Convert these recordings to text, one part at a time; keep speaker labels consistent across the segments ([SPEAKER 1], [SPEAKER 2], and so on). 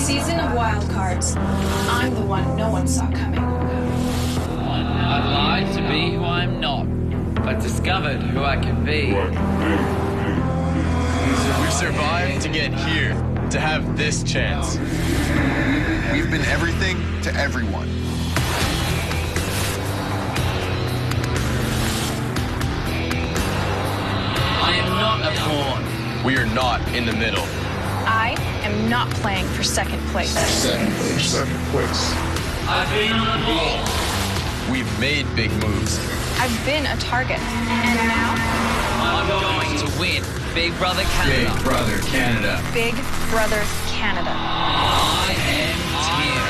[SPEAKER 1] Season of wild cards. I'm the one no one saw coming.
[SPEAKER 2] I've lied to be who I'm not, but discovered who I can be.
[SPEAKER 3] We've survived to get here, to have this chance.
[SPEAKER 4] We've been everything to everyone.
[SPEAKER 2] I am not a pawn.
[SPEAKER 3] We are not in the middle.
[SPEAKER 1] I am not playing for second place.
[SPEAKER 4] Second place.
[SPEAKER 2] I've been on the ball.
[SPEAKER 3] We've made big moves.
[SPEAKER 1] I've been a target. And now,
[SPEAKER 2] I'm going to win Big Brother Canada.
[SPEAKER 3] Big Brother Canada.
[SPEAKER 1] Big Brother Canada.
[SPEAKER 2] I am Tim.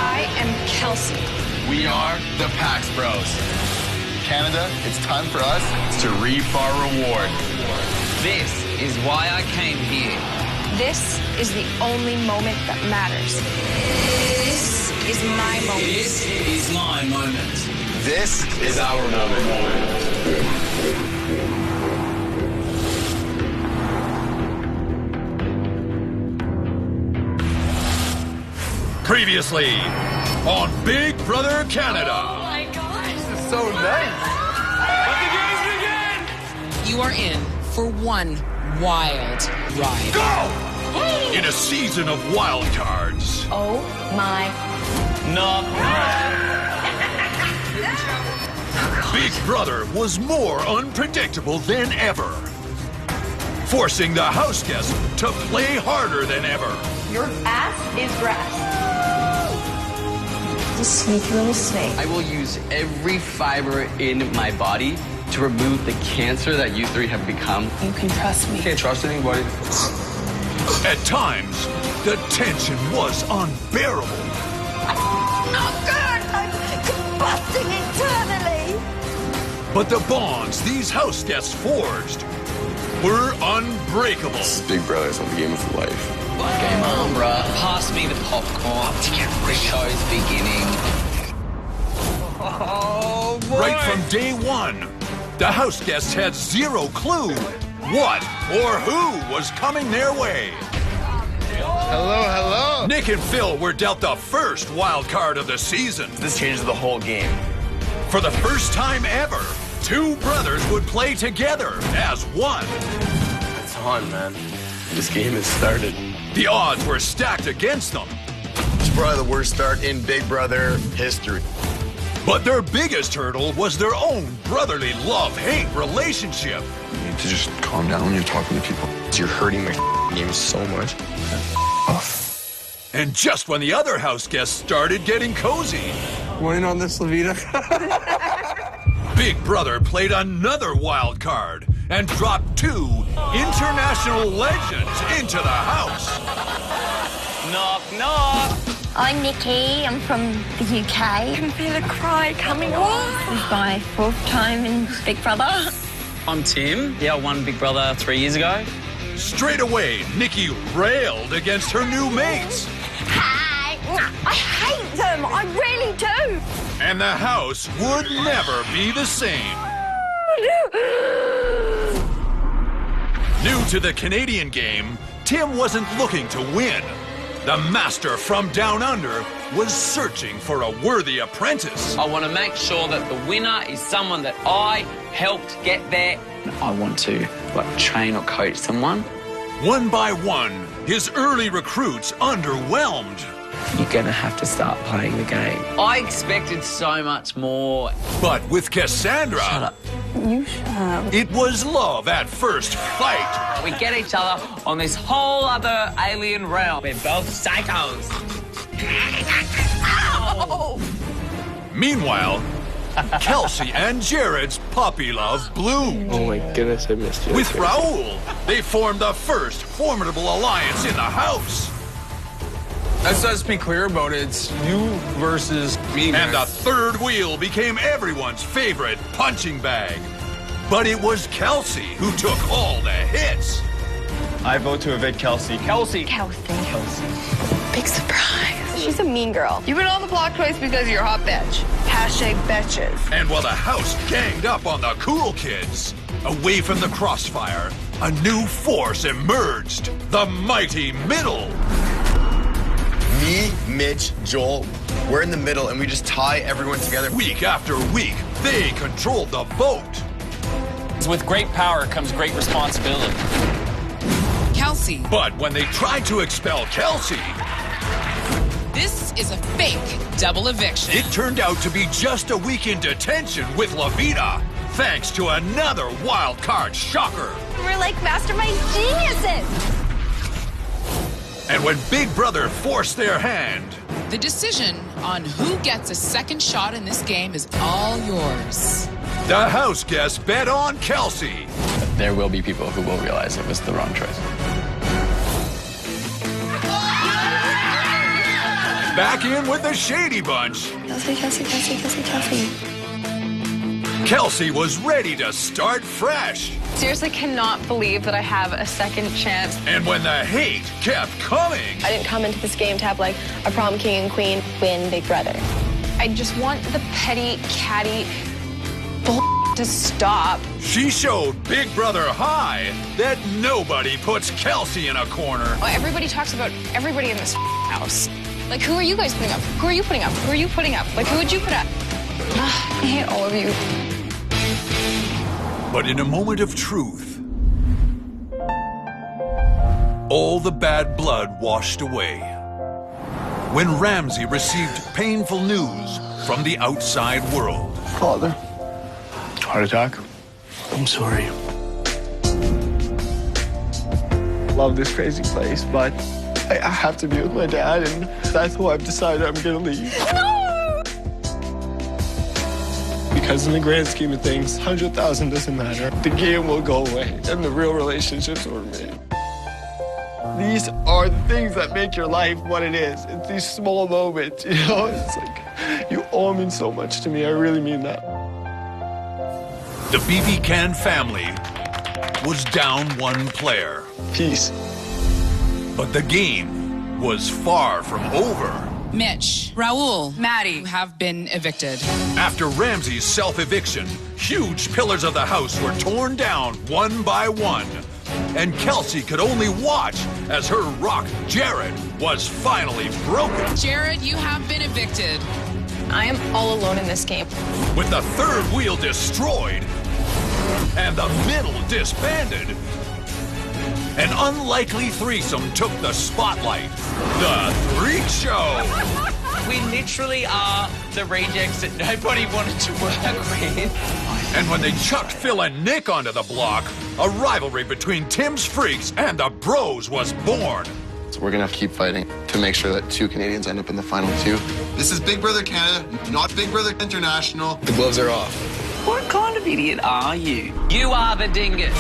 [SPEAKER 1] I am Kelsey.
[SPEAKER 3] We are the Pax Bros. Canada, it's time for us to reap our reward.
[SPEAKER 2] This is why I came here.
[SPEAKER 1] This is the only moment that matters. This is my moment.
[SPEAKER 2] This is my moment.
[SPEAKER 3] This is our moment.
[SPEAKER 5] Previously on Big Brother Canada.
[SPEAKER 1] Oh my God.
[SPEAKER 3] This is so nice.
[SPEAKER 6] You are in for one wild ride.
[SPEAKER 5] Go! In a season of wild cards.
[SPEAKER 1] Oh my.
[SPEAKER 2] No.
[SPEAKER 5] Big Brother was more unpredictable than ever, forcing the house guests to play harder than ever.
[SPEAKER 1] Your ass is grass. You sneaky little snake.
[SPEAKER 7] I will use every fiber in my body to remove the cancer that you three have become.
[SPEAKER 1] You can trust me.
[SPEAKER 3] Can't trust anybody.
[SPEAKER 5] At times, the tension was unbearable.
[SPEAKER 1] Oh God, I'm combusting internally.
[SPEAKER 5] But the bonds these house guests forged were unbreakable.
[SPEAKER 3] Big Brother's on the game of life.
[SPEAKER 2] Game on, bruh. Pass me the popcorn. The show's beginning.
[SPEAKER 3] Oh, boy.
[SPEAKER 5] Right from day one, the house guests had zero clue what or who was coming their way.
[SPEAKER 3] Hello.
[SPEAKER 5] Nick and Phil were dealt the first wild card of the season.
[SPEAKER 3] This changes the whole game.
[SPEAKER 5] For the first time ever, two brothers would play together as one.
[SPEAKER 3] It's on, man. This game has started.
[SPEAKER 5] The odds were stacked against them,
[SPEAKER 3] It's probably the worst start in Big Brother history.
[SPEAKER 5] but their biggest hurdle was their own brotherly love-hate relationship.
[SPEAKER 4] You need to just calm down when you're talking to people.
[SPEAKER 3] You're hurting my game so much.
[SPEAKER 5] And just when the other house guests started getting cozy,
[SPEAKER 3] Want in on this, Levita?
[SPEAKER 5] Big Brother played another wild card and dropped two international legends into the house.
[SPEAKER 2] Knock, knock.
[SPEAKER 8] I'm Nikki. I'm from the UK. I can feel a cry coming on. This is my fourth time in Big Brother.
[SPEAKER 2] I'm Tim. Yeah, I won Big Brother 3 years ago.
[SPEAKER 5] Straight away, Nikki railed against her new mates.
[SPEAKER 8] Hi. I hate them. I really do.
[SPEAKER 5] And the house would never be the same. New to the Canadian game, Tim wasn't looking to win. The master from down under was searching for a worthy apprentice.
[SPEAKER 2] I want to make sure that the winner is someone that I helped get there. I want to train or coach someone.
[SPEAKER 5] One by one, his early recruits underwhelmed.
[SPEAKER 2] You're going to have to start playing the game. I expected so much more.
[SPEAKER 5] But with Cassandra,
[SPEAKER 2] Shut up.
[SPEAKER 8] You shall.
[SPEAKER 5] it was love at first fight.
[SPEAKER 2] We get each other on this whole other alien realm. We're both psychos. Ow!
[SPEAKER 5] Meanwhile, Kelsey and Jared's puppy love bloomed.
[SPEAKER 3] Oh my goodness, I missed you.
[SPEAKER 5] With Raul, they formed the first formidable alliance in the house.
[SPEAKER 3] Let's be clear about it. It's you versus me, man.
[SPEAKER 5] And the third wheel became everyone's favorite punching bag. But it was Kelsey who took all the hits.
[SPEAKER 3] I vote to evict Kelsey. Kelsey!
[SPEAKER 8] Kelsey. Big surprise.
[SPEAKER 1] She's a mean girl. You've been on the block twice because of your hot bitch. Hashtag betches.
[SPEAKER 5] And while the house ganged up on the cool kids, away from the crossfire, a new force emerged. The mighty middle.
[SPEAKER 3] Me, Mitch, Joel, we're in the middle and we just tie everyone together.
[SPEAKER 5] Week after week, they controlled the boat.
[SPEAKER 9] With great power comes great responsibility.
[SPEAKER 6] Kelsey,
[SPEAKER 5] But when they tried to expel Kelsey,
[SPEAKER 6] this is a fake double eviction.
[SPEAKER 5] it turned out to be just a week in detention with Lavita, thanks to another wild card shocker.
[SPEAKER 8] We're like mastermind geniuses.
[SPEAKER 5] And when Big Brother forced their hand,
[SPEAKER 6] The decision on who gets a second shot in this game is all yours.
[SPEAKER 5] the house guests bet on Kelsey.
[SPEAKER 7] There will be people who will realize it was the wrong choice.
[SPEAKER 5] Back in with the Shady Bunch,
[SPEAKER 8] Kelsey.
[SPEAKER 5] Kelsey was ready to start fresh.
[SPEAKER 1] Seriously cannot believe that I have a second chance.
[SPEAKER 5] And when the hate kept coming,
[SPEAKER 1] I didn't come into this game to have like a prom king and queen win Big Brother. I just want the petty, catty bull to stop.
[SPEAKER 5] she showed Big Brother High that nobody puts Kelsey in a corner.
[SPEAKER 1] Everybody talks about everybody in this house. Like, who are you guys putting up? Who are you putting up? Who are you putting up? Like, who would you put up? I hate all of you.
[SPEAKER 5] But in a moment of truth, all the bad blood washed away. When Ramsey received painful news from the outside world.
[SPEAKER 3] Father. Heart attack?
[SPEAKER 10] I'm sorry.
[SPEAKER 11] Love this crazy place, but I have to be with my dad, and that's why I've decided I'm gonna leave.
[SPEAKER 8] No!
[SPEAKER 11] Because in the grand scheme of things, 100,000 doesn't matter. The game will go away, and the real relationships will remain. These are the things that make your life what it is. It's these small moments, you know? It's like, you all mean so much to me. I really mean that.
[SPEAKER 5] The BB Can family was down one player.
[SPEAKER 11] Peace.
[SPEAKER 5] But the game was far from over.
[SPEAKER 6] Mitch, Raul, Maddie have been evicted.
[SPEAKER 5] After Ramsey's self-eviction, huge pillars of the house were torn down one by one. And Kelsey could only watch as her rock, Jared, was finally broken.
[SPEAKER 6] Jared, you have been evicted.
[SPEAKER 1] I am all alone in this game.
[SPEAKER 5] With the third wheel destroyed and the middle disbanded, an unlikely threesome took the spotlight. The Freak Show.
[SPEAKER 2] We literally are the rejects that nobody wanted to work with.
[SPEAKER 5] And when they chucked Phil and Nick onto the block, a rivalry between Tim's Freaks and the Bros was born.
[SPEAKER 3] So we're gonna have to keep fighting to make sure that 2 Canadians end up in the final 2.
[SPEAKER 4] This is Big Brother Canada, not Big Brother International.
[SPEAKER 3] The gloves are off.
[SPEAKER 2] What kind of idiot are you? You are the dingus.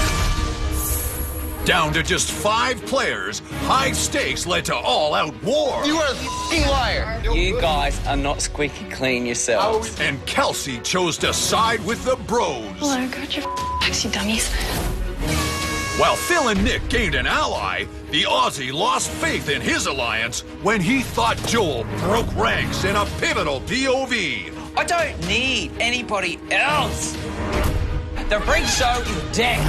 [SPEAKER 5] Down to just 5 players, high stakes led to all-out war.
[SPEAKER 3] You are a f***ing liar.
[SPEAKER 2] You guys are not squeaky clean yourselves.
[SPEAKER 5] And Kelsey chose to side with the Bros.
[SPEAKER 1] Well, I got your backs, you dummies.
[SPEAKER 5] While Phil and Nick gained an ally, the Aussie lost faith in his alliance when he thought Joel broke ranks in a pivotal POV.
[SPEAKER 2] I don't need anybody else. The Freak Show is dead.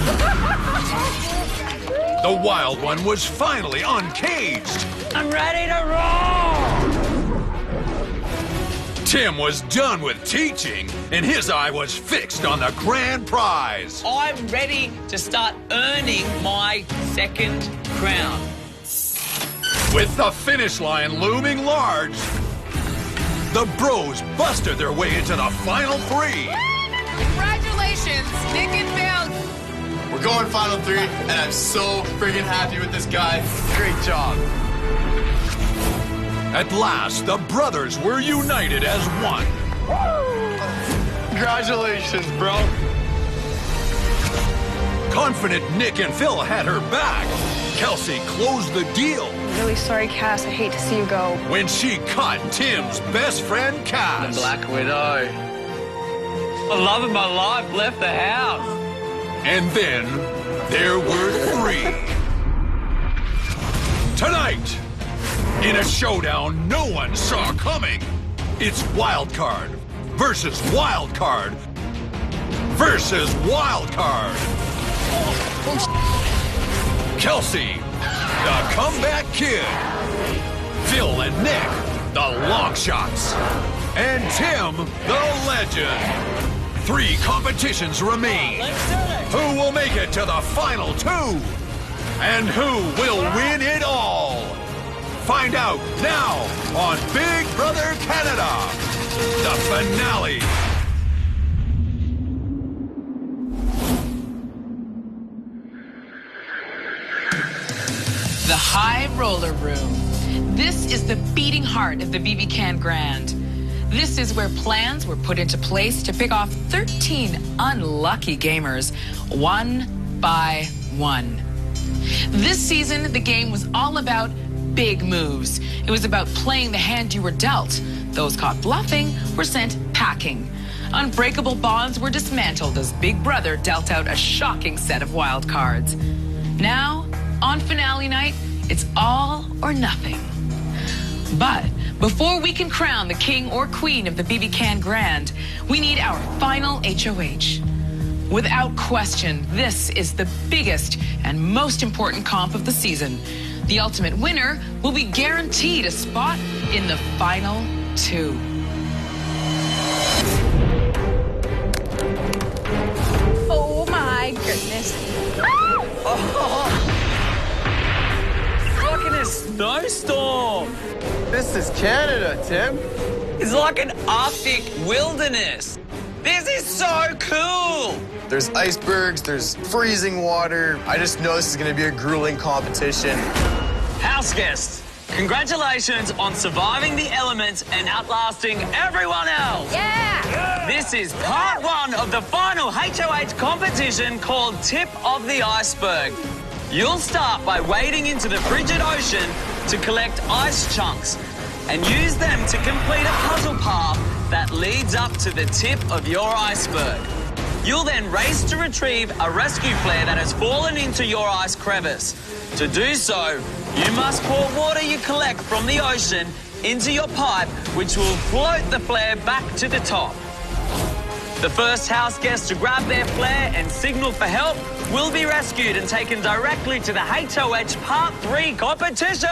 [SPEAKER 5] The Wild One was finally uncaged.
[SPEAKER 2] I'm ready to roll.
[SPEAKER 5] Tim was done with teaching, and his eye was fixed on the grand prize.
[SPEAKER 2] I'm ready to start earning my second crown.
[SPEAKER 5] With the finish line looming large, the Bros busted their way into the final 3.
[SPEAKER 6] Congratulations, Nick and Phil.
[SPEAKER 3] We're going final 3, and I'm so friggin' happy with this guy. Great job.
[SPEAKER 5] At last, the brothers were united as one.
[SPEAKER 11] Congratulations, bro.
[SPEAKER 5] Confident Nick and Phil had her back, Kelsey closed the deal
[SPEAKER 1] I'm really sorry, Cass. I hate to see you go.
[SPEAKER 5] when she caught Tim's best friend, Cass.
[SPEAKER 7] Black Widow.
[SPEAKER 2] The love of my life left the house.
[SPEAKER 5] And then there were 3. Tonight, in a showdown no one saw coming, it's Wild Card versus Wild Card versus Wild Card. Kelsey, the comeback kid, Phil and Nick, the long shots, and Tim, the legend. 3 competitions remain. Who will make it to the final 2? And who will win it all? Find out now on Big Brother Canada, the finale.
[SPEAKER 6] The High Roller Room. This is the beating heart of the BB Can Grand. This is where plans were put into place to pick off 13 unlucky gamers, one by one. This season, the game was all about big moves. It was about playing the hand you were dealt. Those caught bluffing were sent packing. Unbreakable bonds were dismantled as Big Brother dealt out a shocking set of wild cards. Now, on finale night, it's all or nothing. But before we can crown the king or queen of the BB Can Grand, we need our final HOH. Without question, this is the biggest and most important comp of the season. The ultimate winner will be guaranteed a spot in the final 2.
[SPEAKER 1] Oh my goodness.
[SPEAKER 2] Fucking a snowstorm.
[SPEAKER 11] This is Canada, Tim.
[SPEAKER 2] It's like an Arctic wilderness. This is so cool.
[SPEAKER 11] There's icebergs, there's freezing water. I just know this is going to be a grueling competition.
[SPEAKER 2] House guests, congratulations on surviving the elements and outlasting everyone else.
[SPEAKER 1] Yeah!
[SPEAKER 2] This is part 1 of the final HOH competition called Tip of the Iceberg. You'll start by wading into the frigid ocean to collect ice chunks and use them to complete a puzzle path that leads up to the tip of your iceberg. You'll then race to retrieve a rescue flare that has fallen into your ice crevice. To do so, you must pour water you collect from the ocean into your pipe, which will float the flare back to the top. The first house guest to grab their flare and signal for help will be rescued and taken directly to the HOH Part 3 competition.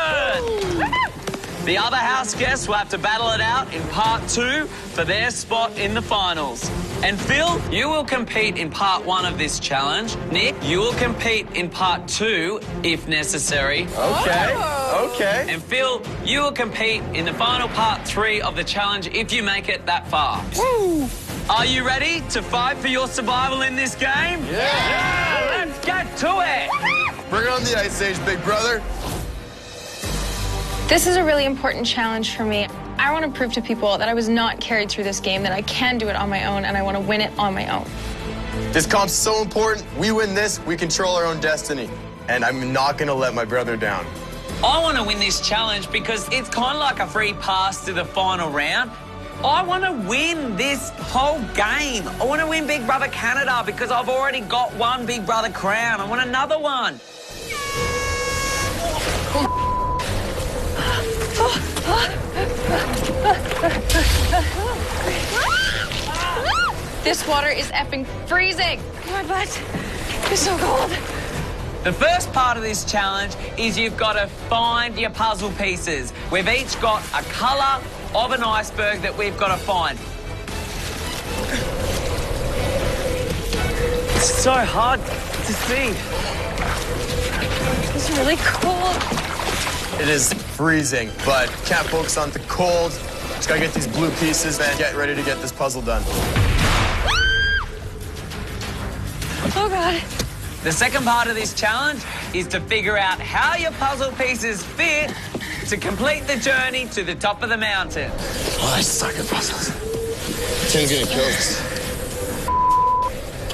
[SPEAKER 2] The other house guests will have to battle it out in Part 2 for their spot in the finals. And Phil, you will compete in Part 1 of this challenge. Nick, you will compete in Part 2 if necessary.
[SPEAKER 11] Okay.
[SPEAKER 2] And Phil, you will compete in the final Part 3 of the challenge if you make it that far.
[SPEAKER 11] Woo!
[SPEAKER 2] Are you ready to fight for your survival in this game?
[SPEAKER 11] Yeah!
[SPEAKER 2] Let's get to it!
[SPEAKER 11] Bring it on the ice age, Big Brother.
[SPEAKER 1] This is a really important challenge for me. I want to prove to people that I was not carried through this game, that I can do it on my own, and I want to win it on my own.
[SPEAKER 11] This comp's so important. We win this, we control our own destiny. And I'm not going to let my brother down.
[SPEAKER 2] I want to win this challenge because it's kind of like a free pass to the final round. I want to win this whole game. I want to win Big Brother Canada because I've already got one Big Brother crown. I want another one.
[SPEAKER 1] This water is effing freezing. My butt is so cold.
[SPEAKER 2] The first part of this challenge is you've got to find your puzzle pieces. We've each got a colour of an iceberg that we've got to find. It's so hard to see.
[SPEAKER 1] It's really cold.
[SPEAKER 11] It is freezing, but can't focus on the cold. Just gotta get these blue pieces and get ready to get this puzzle done.
[SPEAKER 1] Oh, God.
[SPEAKER 2] The second part of this challenge is to figure out how your puzzle pieces fit to complete the journey to the top of the mountain.
[SPEAKER 11] Oh, I suck at puzzles. Tim's gonna kill us.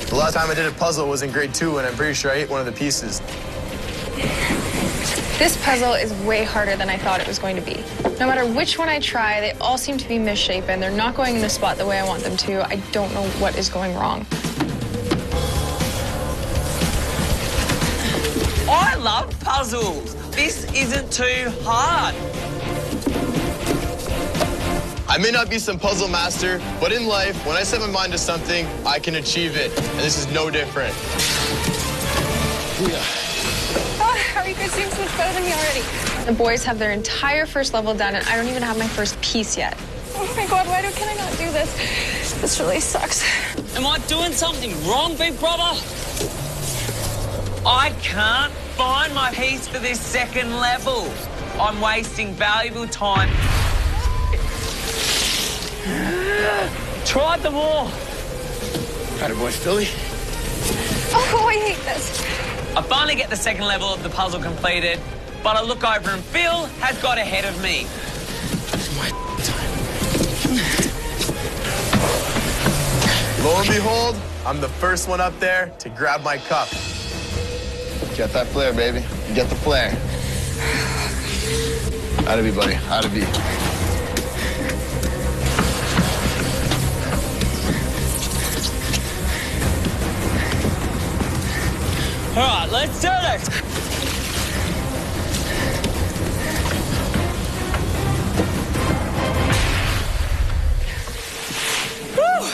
[SPEAKER 11] The last time I did a puzzle was in grade 2, and I'm pretty sure I ate one of the pieces.
[SPEAKER 1] This puzzle is way harder than I thought it was going to be. No matter which one I try, they all seem to be misshapen. They're not going in the spot the way I want them to. I don't know what is going wrong.
[SPEAKER 2] I love puzzles. This isn't too hard.
[SPEAKER 11] I may not be some puzzle master, but in life, when I set my mind to something, I can achieve it. And this is no different.
[SPEAKER 1] Oh, how are you guys doing so much better than me already? The boys have their entire first level done, and I don't even have my first piece yet. Oh my God, can I not do this? This really sucks.
[SPEAKER 2] Am I doing something wrong, big brother? I can't find my piece for this second level. I'm wasting valuable time. Tried them all.
[SPEAKER 11] Atta boy, Philly.
[SPEAKER 1] Oh, I hate this.
[SPEAKER 2] I finally get the second level of the puzzle completed, but I look over and Phil has got ahead of me.
[SPEAKER 11] It's my time.
[SPEAKER 10] Lo and behold, I'm the first one up there to grab my cup.
[SPEAKER 3] Get that flare, baby. Get the flare. Atta be, buddy. Atta be.
[SPEAKER 2] All right, let's do this. Whew.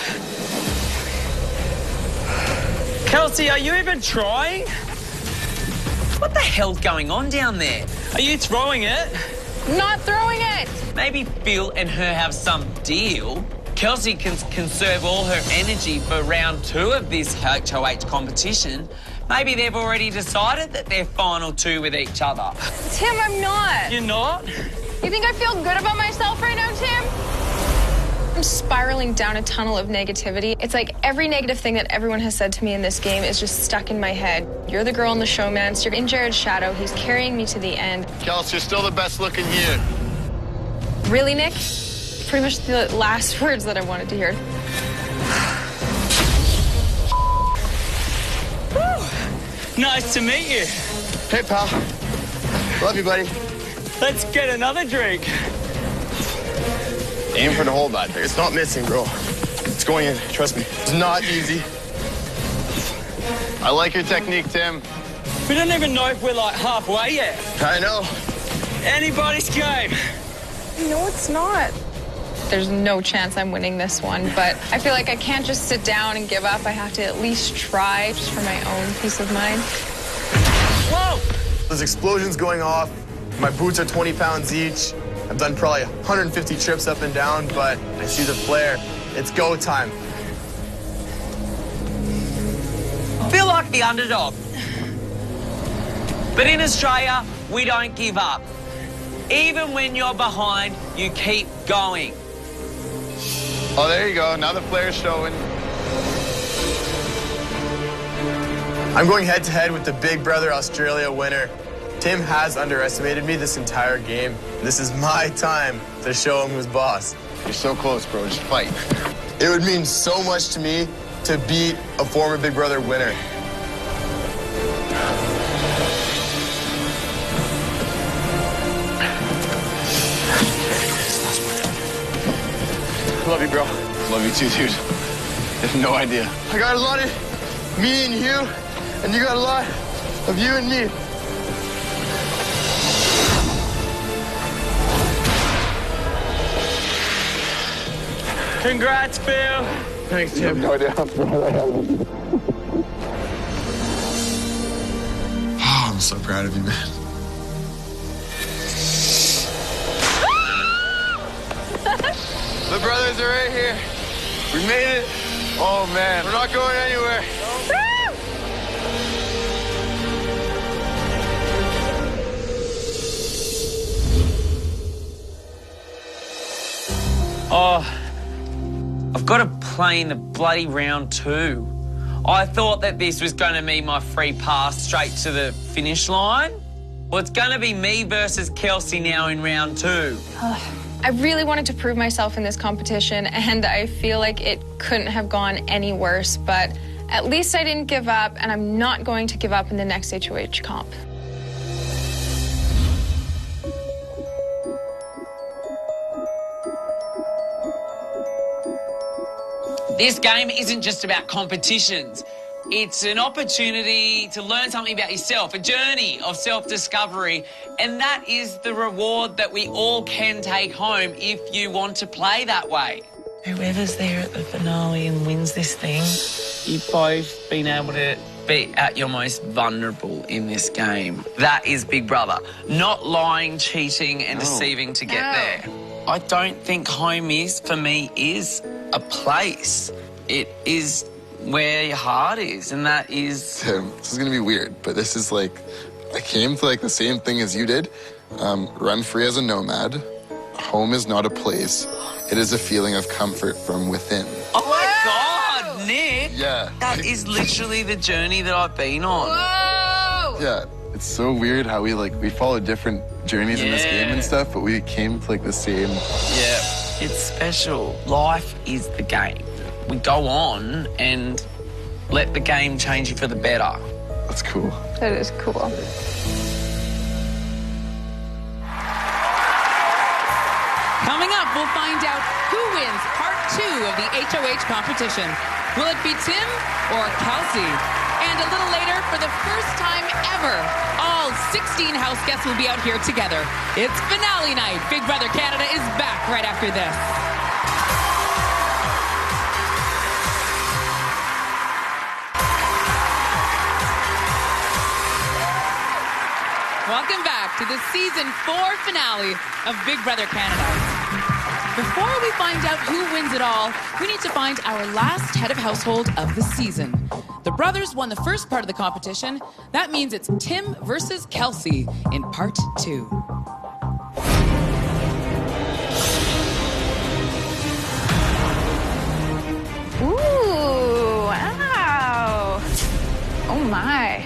[SPEAKER 2] Kelsey, are you even trying? What the hell's going on down there? Are you throwing it?
[SPEAKER 1] Not throwing it.
[SPEAKER 2] Maybe Phil and her have some deal. Kelsey can conserve all her energy for round 2 of this HOH competition. Maybe they've already decided that they're final 2 with each other.
[SPEAKER 1] Tim, I'm not.
[SPEAKER 2] You're not?
[SPEAKER 1] You think I feel good about myself right now, Tim? I'm spiraling down a tunnel of negativity. It's like every negative thing that everyone has said to me in this game is just stuck in my head. You're the girl in the showmance. You're in Jared's shadow. He's carrying me to the end.
[SPEAKER 3] Kels, you're still the best looking here.
[SPEAKER 1] Really, Nick? Pretty much the last words that I wanted to hear.
[SPEAKER 2] Nice to meet you.
[SPEAKER 10] Hey, pal. Love you, buddy.
[SPEAKER 2] Let's get another drink.
[SPEAKER 3] Aim for the hole, bud.
[SPEAKER 10] It's not missing, bro. It's going in. Trust me. It's not easy.
[SPEAKER 3] I like your technique, Tim.
[SPEAKER 2] We don't even know if we're like halfway yet.
[SPEAKER 10] I know.
[SPEAKER 2] Anybody's game.
[SPEAKER 1] No, it's not. There's no chance I'm winning this one, but I feel like I can't just sit down and give up. I have to at least try, just for my own peace of mind.
[SPEAKER 2] Whoa!
[SPEAKER 10] There's explosions going off. My boots are 20 pounds each. I've done probably 150 trips up and down, but I see the flare. It's go time.
[SPEAKER 2] I feel like the underdog. But in Australia, we don't give up. Even when you're behind, you keep going.
[SPEAKER 3] Oh, there you go. Now the flare's showing.
[SPEAKER 10] I'm going head-to-head with the Big Brother Australia winner. Tim has underestimated me this entire game. This is my time to show him who's boss.
[SPEAKER 3] You're so close, bro. Just fight.
[SPEAKER 10] It would mean so much to me to beat a former Big Brother winner. Love you, bro.
[SPEAKER 3] Love you too, dude. You have no idea.
[SPEAKER 10] I got a lot of me and you, and you got a lot of you and me.
[SPEAKER 2] Congrats, Phil.
[SPEAKER 10] Thanks, Tim.
[SPEAKER 3] No idea how proud I am.
[SPEAKER 10] Oh, I'm so proud of you, man. The brothers are right here. We made it. Oh, man. We're not going anywhere.
[SPEAKER 2] Oh, I've got to play in the bloody round 2. I thought that this was going to be my free pass straight to the finish line. Well, it's going to be me versus Kelsey now in round 2.
[SPEAKER 1] I really wanted to prove myself in this competition, and I feel like it couldn't have gone any worse, but at least I didn't give up, and I'm not going to give up in the next HOH comp.
[SPEAKER 2] This game isn't just about competitions. It's an opportunity to learn something about yourself, a journey of self-discovery, and that is the reward that we all can take home if you want to play that way.
[SPEAKER 6] Whoever's there at the finale and wins this thing,
[SPEAKER 2] You've both been able to be at your most vulnerable in this game. That is Big Brother. Not lying, cheating and deceiving to get there. I don't think home is, for me, is a place. It is where your heart is, and that is...
[SPEAKER 3] Tim, this is going to be weird, but this is like... I came to like the same thing as you did. Run free as a nomad. Home is not a place. It is a feeling of comfort from within.
[SPEAKER 2] Oh my God, Nick!
[SPEAKER 3] Yeah.
[SPEAKER 2] That is literally the journey that I've been on.
[SPEAKER 1] Whoa!
[SPEAKER 3] Yeah, it's so weird how we follow different journeys in this game and stuff, but we came to like the same.
[SPEAKER 2] Yeah, it's special. Life is the game. We go on and let the game change you for the better.
[SPEAKER 3] That's cool.
[SPEAKER 1] That is cool.
[SPEAKER 6] Coming up, we'll find out who wins part 2 of the HOH competition. Will it be Tim or Kelsey? And a little later, for the first time ever, all 16 house guests will be out here together. It's finale night. Big Brother Canada is back right after this. Welcome back to the Season 4 finale of Big Brother Canada. Before we find out who wins it all, we need to find our last head of household of the season. The brothers won the first part of the competition. That means it's Tim versus Kelsey in part 2.
[SPEAKER 1] Ooh, wow. Oh my.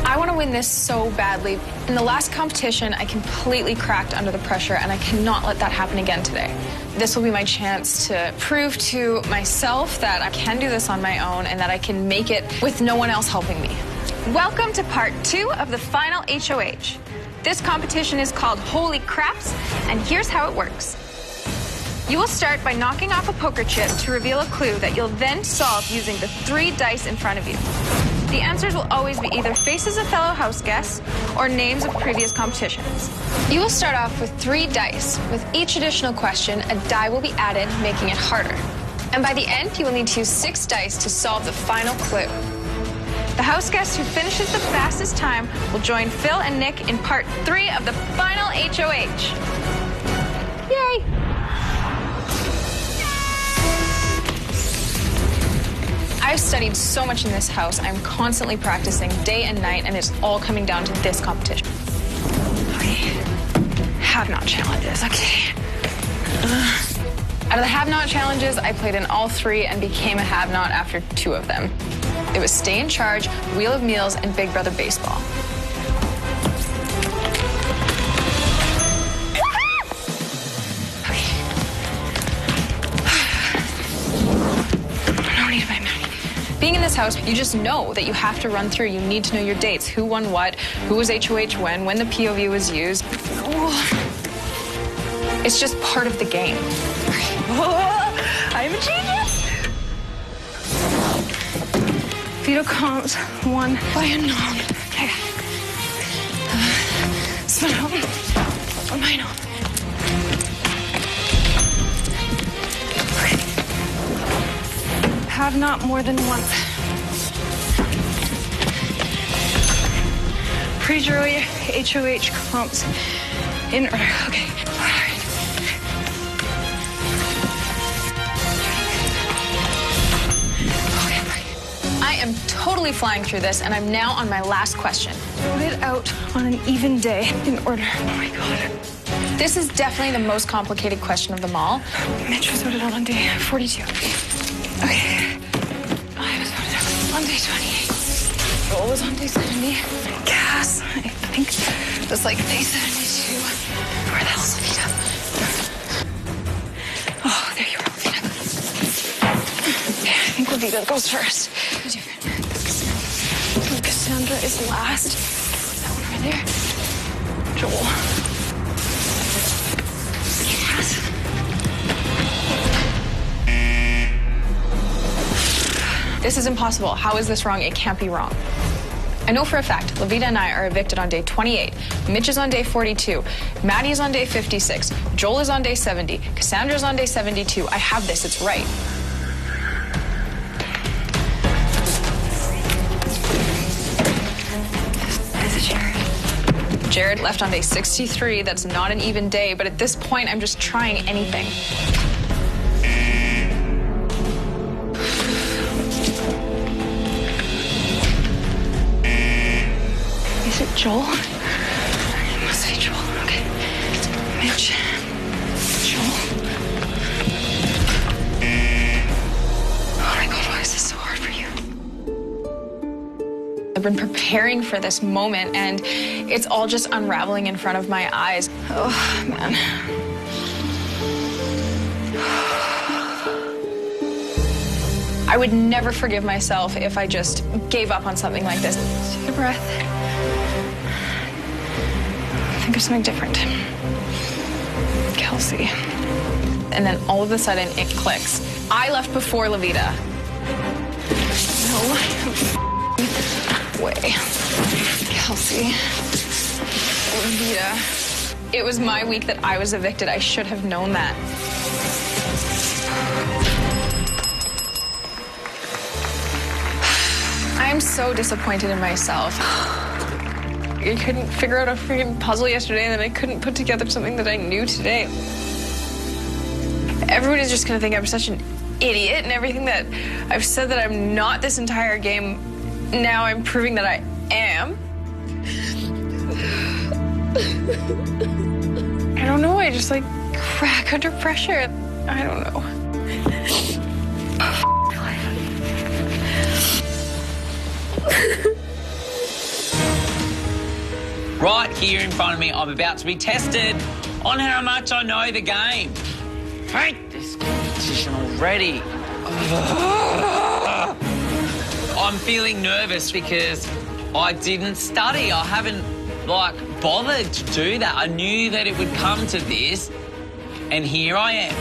[SPEAKER 1] I want to win this so badly. In the last competition, I completely cracked under the pressure, and I cannot let that happen again today. This will be my chance to prove to myself that I can do this on my own and that I can make it with no one else helping me. Welcome to part 2 of the final HOH. This competition is called Holy Craps, and here's how it works. You will start by knocking off a poker chip to reveal a clue that you'll then solve using the 3 dice in front of you. The answers will always be either faces of fellow house guests or names of previous competitions. You will start off with 3 dice. With each additional question, a die will be added, making it harder. And by the end, you will need to use 6 dice to solve the final clue. The house guest who finishes the fastest time will join Phil and Nick in part 3 of the final HOH. Yay! I've studied so much in this house. I'm constantly practicing day and night, and it's all coming down to this competition. Okay. Have-not challenges, okay. Out of the have-not challenges, I played in all 3 and became a have-not after 2 of them. It was Stay in Charge, Wheel of Meals, and Big Brother Baseball. Being in this house, you just know that you have to run through. You need to know your dates, who won what, who was HOH when the POV was used. It's just part of the game. I'm a genius! Veto comps won by a unknown. Okay. Spin out. On my own. Have not more than once. Pre-jury HOH comps in order. Okay. All right. I am totally flying through this, and I'm now on my last question. Voted out on an even day in order. Oh my God. This is definitely the most complicated question of them all. Mitch was voted out on day 42. Okay. I was voted out on day 28. Joel was on day 70. Cass, I think, was like day 72. Where the hell's Levita? Oh, there you are, Levita. Okay, I think Levita goes first. Cassandra is last. That one over there. Joel. Cass. This is impossible. How is this wrong? It can't be wrong. I know for a fact Levita and I are evicted on day 28. Mitch is on day 42. Maddie is on day 56. Joel is on day 70. Cassandra's on day 72. I have this. It's right. Jared left on day 63. That's not an even day, but at this point, I'm just trying anything. Is it Joel? It must be Joel. Okay. Mitch. Joel. Oh my God, why is this so hard for you? I've been preparing for this moment, and it's all just unraveling in front of my eyes. Oh, man. I would never forgive myself if I just gave up on something like this. Take a breath. Think of something different. Kelsey. And then all of a sudden, it clicks. I left before Levita. No way. Kelsey. Levita. It was my week that I was evicted. I should have known that. I'm so disappointed in myself. I couldn't figure out a freaking puzzle yesterday, and then I couldn't put together something that I knew today. Everybody's just gonna think I'm such an idiot, and everything that I've said that I'm not this entire game, now I'm proving that I am. I don't know, I just like crack under pressure. I don't know.
[SPEAKER 2] Right here in front of me, I'm about to be tested on how much I know the game. Hate this competition already. I'm feeling nervous because I didn't study. I haven't, bothered to do that. I knew that it would come to this, and here I am.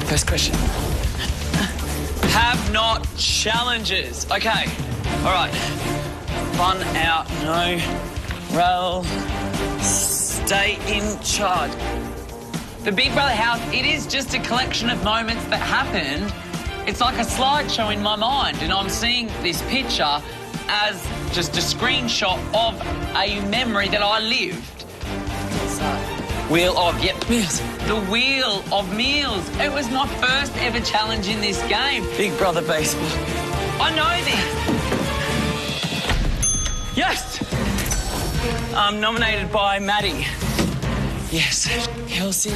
[SPEAKER 2] First question. Have not challenges. Okay, all right. Fun out, no. Roll. Stay in charge. The Big Brother house, it is just a collection of moments that happened. It's like a slideshow in my mind, and I'm seeing this picture as just a screenshot of a memory that I lived. Wheel of, yep, meals. The Wheel of Meals. It was my first ever challenge in this game. Big Brother baseball. I know this. Yes. I'm nominated by Maddie. Yes. Kelsey.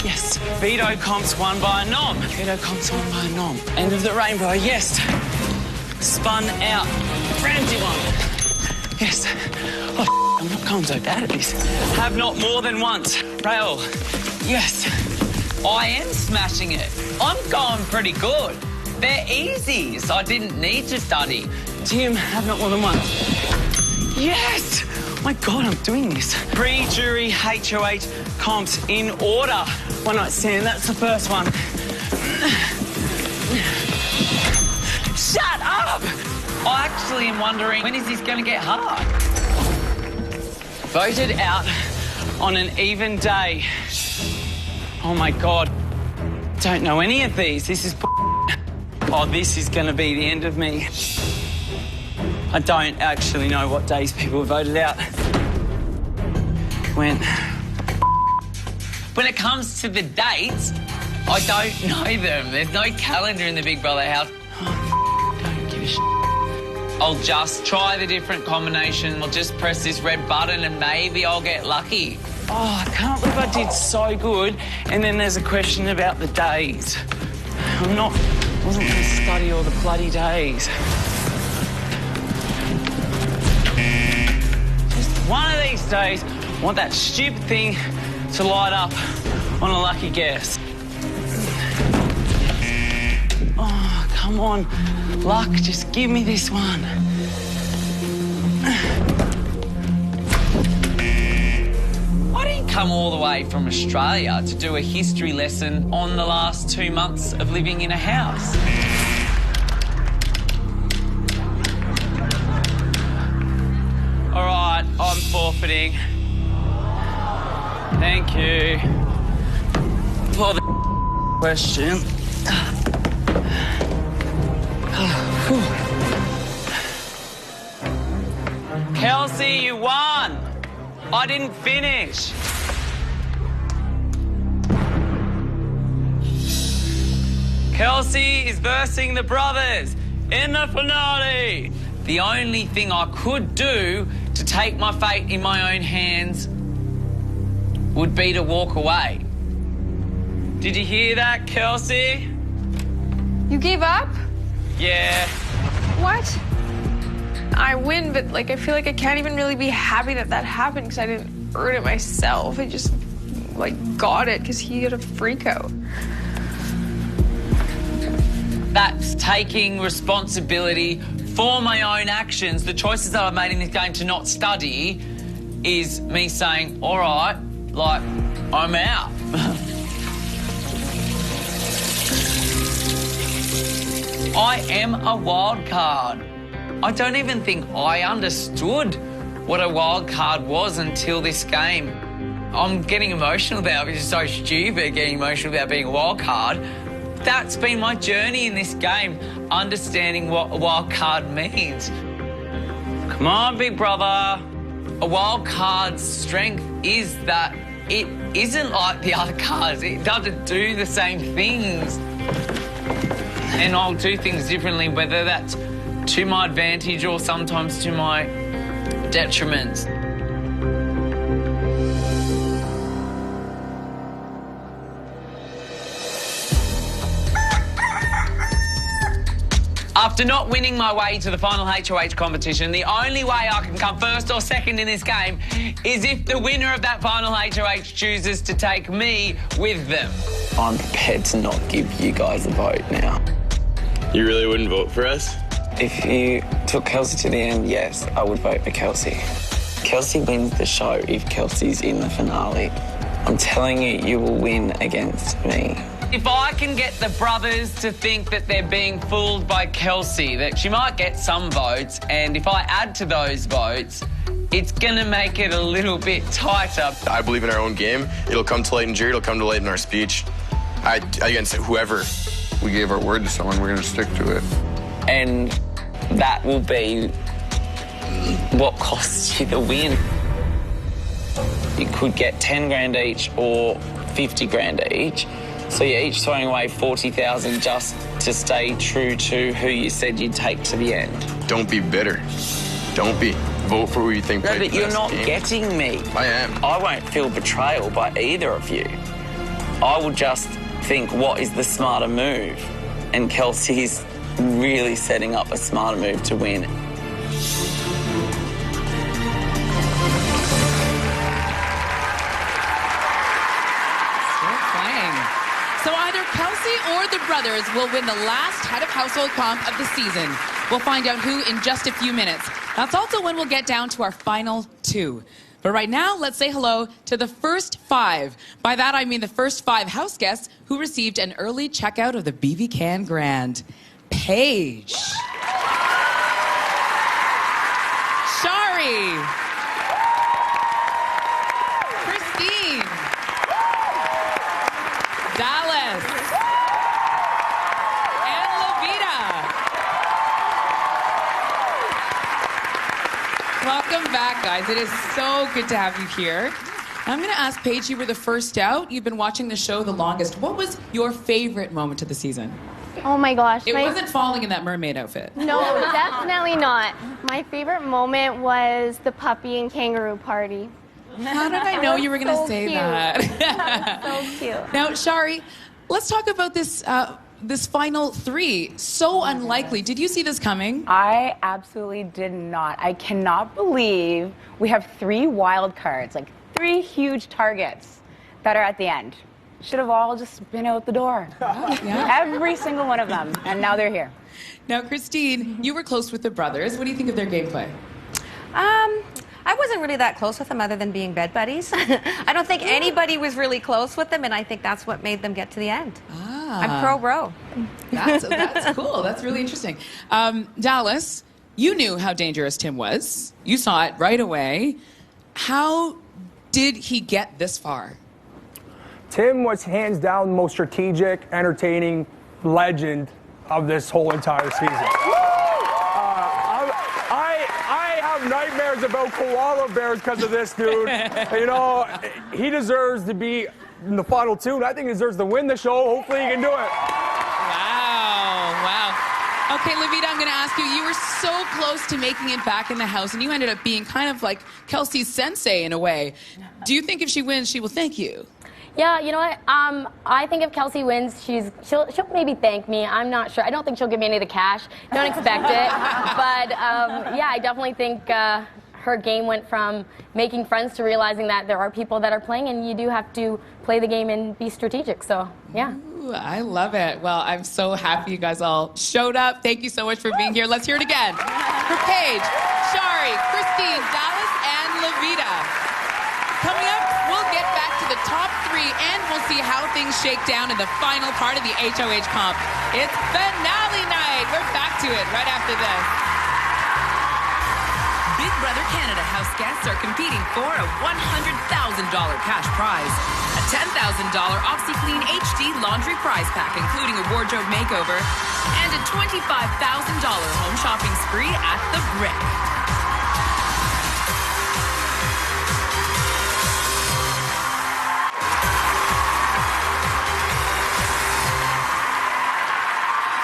[SPEAKER 2] Yes. Veto comps won by a nom. Veto comps won by a nom. End of the rainbow. Yes. Spun out. Ramsey won. Yes. Oh, I'm not going so bad at this. Have not more than once. Rail. Yes. I am smashing it. I'm going pretty good. They're easy, so I didn't need to study. Tim, have not more than once. Yes! Oh my God, I'm doing this. Pre-jury HOH comps in order. One night stand, that's the first one. Shut up! I actually am wondering, when is this going to get hard? Voted out on an even day. Oh my God. Don't know any of these. This is... Oh, this is going to be the end of me. I don't actually know what days people voted out. When it comes to the dates, I don't know them. There's no calendar in the Big Brother house. Oh, don't give a shit. I'll just try the different combination. I'll just press this red button and maybe I'll get lucky. Oh, I can't believe I did so good. And then there's a question about the days. I wasn't going to study all the bloody days. Just one of these days, I want that stupid thing to light up on a lucky guess. Oh, come on. Luck, just give me this one. I didn't come all the way from Australia to do a history lesson on the last 2 months of living in a house. All right, I'm forfeiting. Thank you for the question. I didn't finish. Kelsey is versing the brothers in the finale. The only thing I could do to take my fate in my own hands would be to walk away. Did you hear that, Kelsey?
[SPEAKER 1] You gave up?
[SPEAKER 2] Yeah.
[SPEAKER 1] What? I win, but like I feel like I can't even really be happy that that happened because I didn't earn it myself. I just like got it because he had a freak out.
[SPEAKER 2] That's taking responsibility for my own actions. The choices that I've made in this game to not study is me saying, all right, like, I'm out. I am a wild card. I don't even think I understood what a wild card was until this game. I'm getting emotional about it, which is so stupid, getting emotional about being a wild card. That's been my journey in this game, understanding what a wild card means. Come on, big brother. A wild card's strength is that it isn't like the other cards. It doesn't do the same things. And I'll do things differently, whether that's to my advantage or sometimes to my detriment. After not winning my way to the final HOH competition, the only way I can come first or second in this game is if the winner of that final HOH chooses to take me with them.
[SPEAKER 7] I'm prepared to not give you guys a vote now.
[SPEAKER 10] You really wouldn't vote for us?
[SPEAKER 7] If you took Kelsey to the end, yes, I would vote for Kelsey. Kelsey wins the show if Kelsey's in the finale. I'm telling you, you will win against me.
[SPEAKER 2] If I can get the brothers to think that they're being fooled by Kelsey, that she might get some votes, and if I add to those votes, it's going to make it a little bit tighter.
[SPEAKER 10] I believe in our own game. It'll come to light in jury, it'll come to light in our speech. Against whoever.
[SPEAKER 3] We gave our word to someone, we're going to stick to it.
[SPEAKER 7] And that will be what costs you the win. You could get 10 grand each or 50 grand each. So you're each throwing away 40,000 just to stay true to who you said you'd take to the end.
[SPEAKER 10] Don't be bitter. Don't be. Vote for who you think played the best game.
[SPEAKER 7] No, but you're not getting me.
[SPEAKER 10] I am.
[SPEAKER 7] I won't feel betrayal by either of you. I will just think, what is the smarter move? And Kelsey's really setting up a smarter move to win.
[SPEAKER 6] So either Kelsey or the brothers will win the last head of household comp of the season. We'll find out who in just a few minutes. That's also when we'll get down to our final two. But right now, let's say hello to the first five. By that, I mean the first 5 house guests who received an early checkout of the BB Can Grand. Paige. Shari. Christine. Dallas. And Levita. Welcome back, guys. It is so good to have you here. I'm going to ask Paige, you were the first out. You've been watching the show the longest. What was your favorite moment of the season?
[SPEAKER 12] Oh my gosh.
[SPEAKER 6] It wasn't falling in that mermaid outfit.
[SPEAKER 12] No, definitely not. My favorite moment was the puppy and kangaroo party.
[SPEAKER 6] How did I know you were going to say
[SPEAKER 12] cute.
[SPEAKER 6] that?
[SPEAKER 12] That was so cute.
[SPEAKER 6] Now, Shari, let's talk about this this final 3. So unlikely. Did you see this coming?
[SPEAKER 13] I absolutely did not. I cannot believe we have 3 wild cards, like 3 huge targets that are at the end. Should have all just been out the door.
[SPEAKER 6] Yeah.
[SPEAKER 13] Every single one of them, and now they're here.
[SPEAKER 6] Now, Christine, you were close with the brothers. What do you think of their gameplay?
[SPEAKER 14] I wasn't really that close with them other than being bed buddies. I don't think anybody was really close with them, and I think that's what made them get to the end. I'm pro-bro.
[SPEAKER 6] That's cool. That's really interesting. Dallas, you knew how dangerous Tim was. You saw it right away. How did he get this far?
[SPEAKER 15] Tim was hands down the most strategic, entertaining legend of this whole entire season. I have nightmares about koala bears because of this, dude. You know, he deserves to be in the final two, and I think he deserves to win the show. Hopefully he can do it.
[SPEAKER 6] Wow. Okay, Levita, I'm going to ask you, you were so close to making it back in the house, and you ended up being kind of like Kelsey's sensei in a way. Do you think if she wins, she will thank you?
[SPEAKER 16] Yeah, you know what? I think if Kelsey wins, she'll maybe thank me. I'm not sure. I don't think she'll give me any of the cash. Don't expect it. But yeah, I definitely think her game went from making friends to realizing that there are people that are playing, and you do have to play the game and be strategic. So yeah.
[SPEAKER 6] Ooh, I love it. Well, I'm so happy you guys all showed up. Thank you so much for being here. Let's hear it again for Paige, Shari, Christine, Dallas, and Levita. Coming up, we'll get back to the top three, and we'll see how things shake down in the final part of the HOH comp. It's finale night. We're back to it right after this.
[SPEAKER 17] Big Brother Canada house guests are competing for a $100,000 cash prize, a $10,000 OxyClean HD laundry prize pack, including a wardrobe makeover, and a $25,000 home shopping spree at the Brick.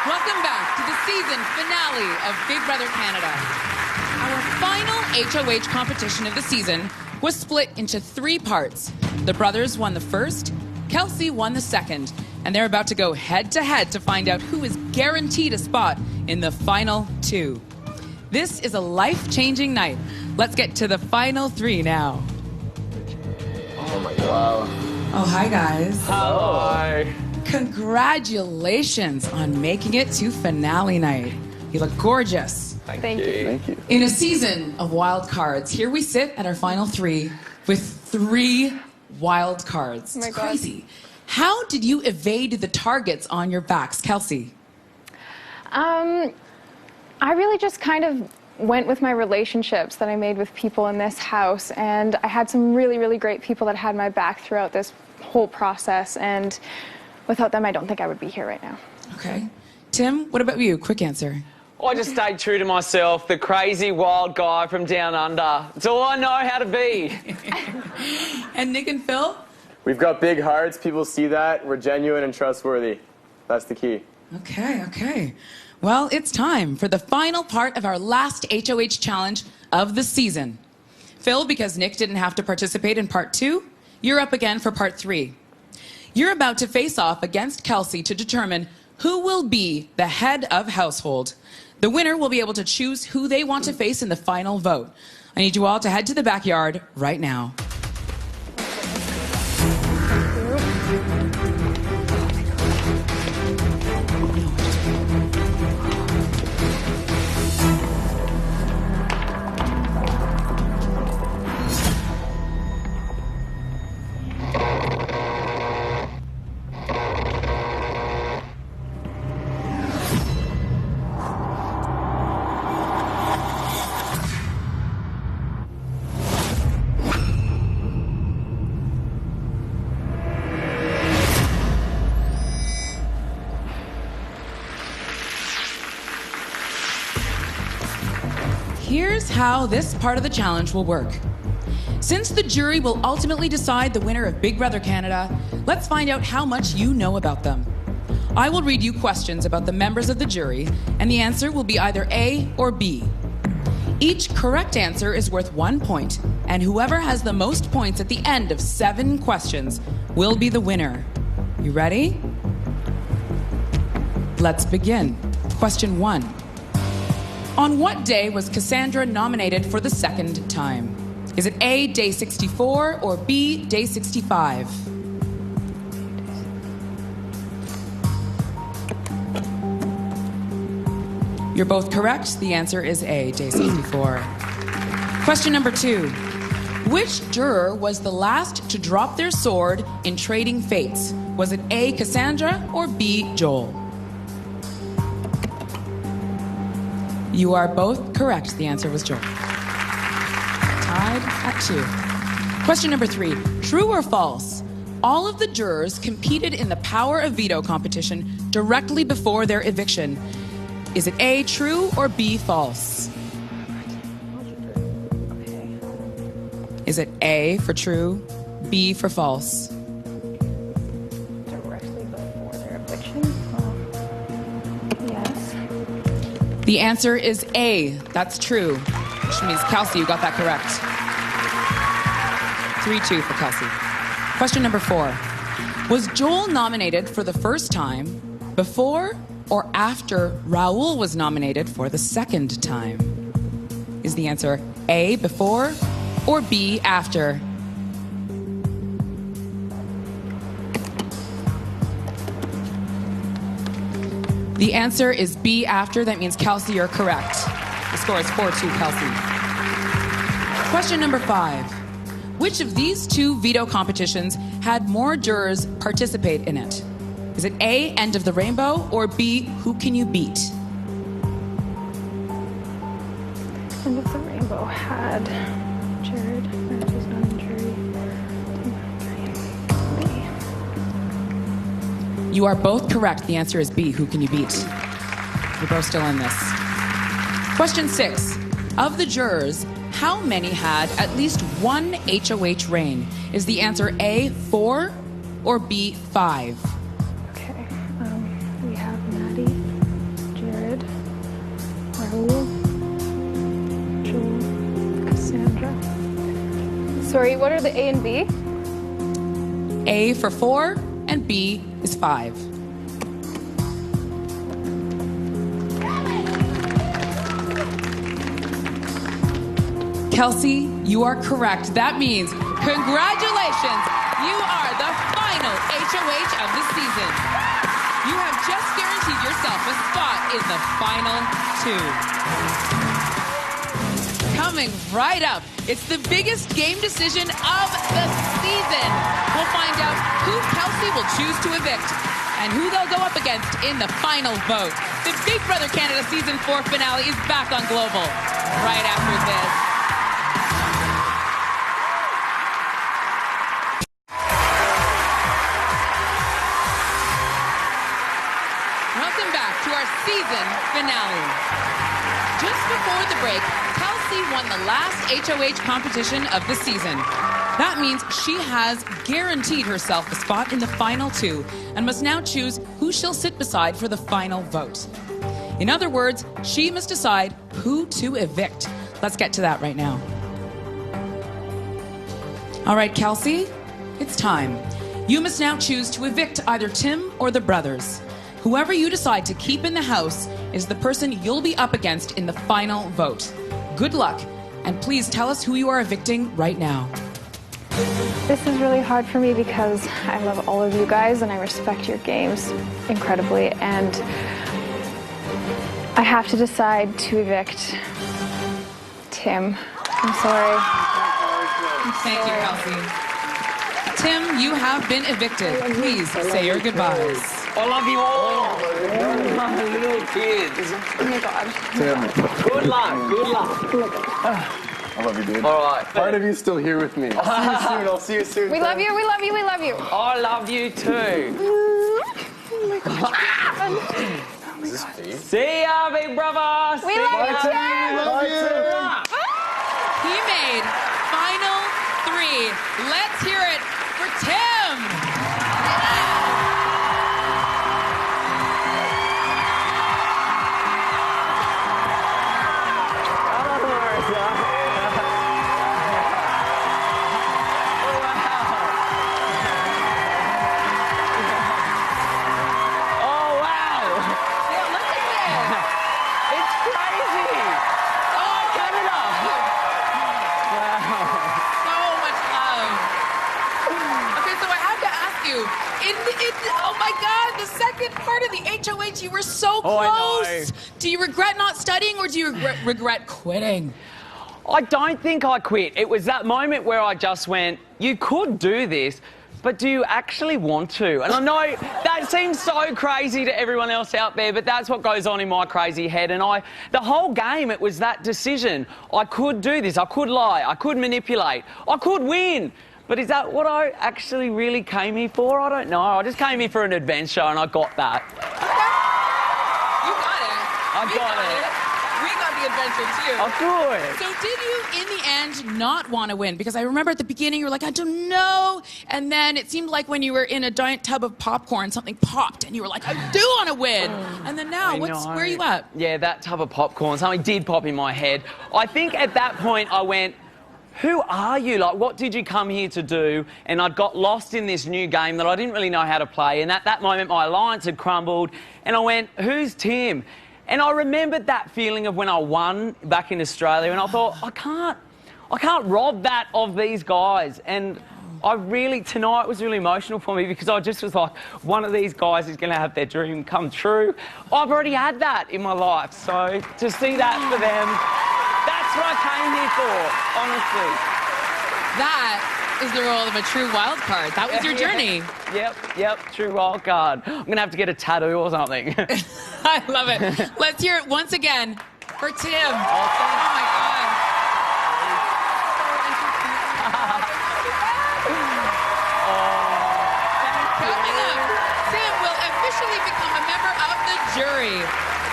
[SPEAKER 6] Welcome back to the season finale of Big Brother Canada. Our final HOH competition of the season was split into 3 parts. The brothers won the first, Kelsey won the second, and they're about to go head-to-head to find out who is guaranteed a spot in the final 2. This is a life-changing night. Let's get to the final 3 now.
[SPEAKER 10] Oh my God.
[SPEAKER 6] Oh, hi, guys.
[SPEAKER 10] Hi.
[SPEAKER 6] Congratulations on making it to finale night. You look gorgeous.
[SPEAKER 10] Thank you. Thank you.
[SPEAKER 6] In a season of wild cards, here we sit at our final 3 with 3 wild cards.
[SPEAKER 1] Oh my
[SPEAKER 6] it's
[SPEAKER 1] God.
[SPEAKER 6] crazy. How did you evade the targets on your backs, Kelsey?
[SPEAKER 1] I really just kind of went with my relationships that I made with people in this house, and I had some really, really great people that had my back throughout this whole process, and without them, I don't think I would be here right now.
[SPEAKER 6] Okay. Tim, what about you? Quick answer.
[SPEAKER 2] I just stayed true to myself, the crazy wild guy from down under. It's all I know how to be.
[SPEAKER 6] And Nick and Phil?
[SPEAKER 10] We've got big hearts. People see that. We're genuine and trustworthy. That's the key.
[SPEAKER 6] Okay. Well, it's time for the final part of our last HOH challenge of the season. Phil, because Nick didn't have to participate in part 2, you're up again for part 3. You're about to face off against Kelsey to determine who will be the head of household. The winner will be able to choose who they want to face in the final vote. I need you all to head to the backyard right now. Here's how this part of the challenge will work. Since the jury will ultimately decide the winner of Big Brother Canada, let's find out how much you know about them. I will read you questions about the members of the jury, and the answer will be either A or B. Each correct answer is worth 1 point, and whoever has the most points at the end of 7 questions will be the winner. You ready? Let's begin. Question 1. On what day was Cassandra nominated for the second time? Is it A, day 64, or B, day 65? You're both correct. The answer is A, day 64. Question number 2. Which juror was the last to drop their sword in Trading Fates? Was it A, Cassandra, or B, Joel? You are both correct. The answer was Joel. Tied at 2. Question number 3. True or false? All of the jurors competed in the Power of Veto competition directly before their eviction. Is it A, true, or B, false? Is it A for true, B for false?
[SPEAKER 12] Directly before their eviction? Yes.
[SPEAKER 6] The answer is A. That's true, which means Kelsey, you got that correct. 3-2 for Kelsey. Question number 4. Was Joel nominated for the first time before or after Raul was nominated for the second time? Is the answer A, before, or B, after? The answer is B, after. That means, Kelsey, you're correct. The score is 4-2, Kelsey. Question number 5. Which of these 2 veto competitions had more jurors participate in it? Is it A, End of the Rainbow, or B, Who Can You Beat?
[SPEAKER 12] End of the Rainbow had Jared, Matthew's not in jury.
[SPEAKER 6] You are both correct. The answer is B, Who Can You Beat? You're both still in this. Question 6. Of the jurors, how many had at least one HOH reign? Is the answer A, 4, or B, 5?
[SPEAKER 12] Okay, we have Maddie, Jared, Raul, Joel, Cassandra. Sorry, what are the A and B?
[SPEAKER 6] A for 4, and B is 5. Kelsey, you are correct. That means, congratulations, you are the final HOH of the season. You have just guaranteed yourself a spot in the final 2. Coming right up, it's the biggest game decision of the season. We'll find out who Kelsey will choose to evict and who they'll go up against in the final vote. The Big Brother Canada Season 4 finale is back on Global right after this. Season finale. Just before the break, Kelsey won the last HOH competition of the season. That means she has guaranteed herself a spot in the final 2 and must now choose who she'll sit beside for the final vote. In other words, she must decide who to evict. Let's get to that right now. All right, Kelsey, it's time. You must now choose to evict either Tim or the brothers. Whoever you decide to keep in the house is the person you'll be up against in the final vote. Good luck, and please tell us who you are evicting right now.
[SPEAKER 12] This is really hard for me because I love all of you guys and I respect your games incredibly, and I have to decide to evict Tim. I'm sorry.
[SPEAKER 6] Thank you, Kelsey. Tim, you have been evicted. Please say your goodbyes.
[SPEAKER 7] I love you all. My little kids.
[SPEAKER 12] Oh my God.
[SPEAKER 3] Tim.
[SPEAKER 7] Good luck. Good luck.
[SPEAKER 3] I love you, dude.
[SPEAKER 7] All right.
[SPEAKER 10] Part of you's still here with me. I'll see you soon. I'll see you soon.
[SPEAKER 12] We love you, we love you, we love you.
[SPEAKER 7] I love you too.
[SPEAKER 12] Oh my God.
[SPEAKER 10] Is this me?
[SPEAKER 7] See ya, Big Brother.
[SPEAKER 12] We love you, Tim.
[SPEAKER 10] We love you.
[SPEAKER 6] He made final 3. Let's hear it for Tim. Oh my God, the second part of the HOH, you were so close.
[SPEAKER 15] I know.
[SPEAKER 6] Do you regret not studying or do you regret quitting?
[SPEAKER 2] I don't think I quit. It was that moment where I just went, you could do this, but do you actually want to? And I know that seems so crazy to everyone else out there, but that's what goes on in my crazy head. And the whole game, it was that decision. I could do this. I could lie. I could manipulate. I could win. But is that what I actually really came here for? I don't know. I just came here for an adventure and I got that.
[SPEAKER 6] You got it.
[SPEAKER 2] I got it.
[SPEAKER 6] We got the adventure too.
[SPEAKER 7] Of course.
[SPEAKER 6] So did you, in the end, not want to win? Because I remember at the beginning you were like, I don't know. And then it seemed like when you were in a giant tub of popcorn, something popped and you were like, I do want to win. And then now, where are you at?
[SPEAKER 7] Yeah, that tub of popcorn, something did pop in my head. I think at that point I went, who are you? Like, what did you come here to do? And I'd got lost in this new game that I didn't really know how to play. And at that moment, my alliance had crumbled. And I went, who's Tim? And I remembered that feeling of when I won back in Australia. And I thought, I can't rob that of these guys. And tonight was really emotional for me because I just was like, one of these guys is going to have their dream come true. I've already had that in my life. So to see that for them, that's what I came here for, honestly.
[SPEAKER 6] That is the role of a true wild card. That was your journey.
[SPEAKER 7] Yep, true wild card. I'm going to have to get a tattoo or something.
[SPEAKER 6] I love it. Let's hear it once again for Tim. Oh my God. Coming up, Tim will officially become a member of the jury.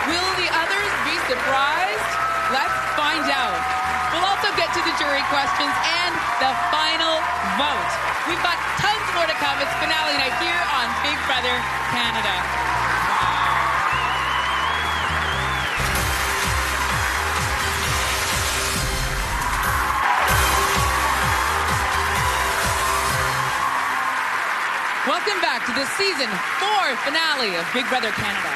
[SPEAKER 6] Will the others be surprised? Let's find out. We'll also get to the jury questions and the final vote. We've got tons more to come. It's finale night here on Big Brother Canada. Welcome back to the season 4 finale of Big Brother Canada.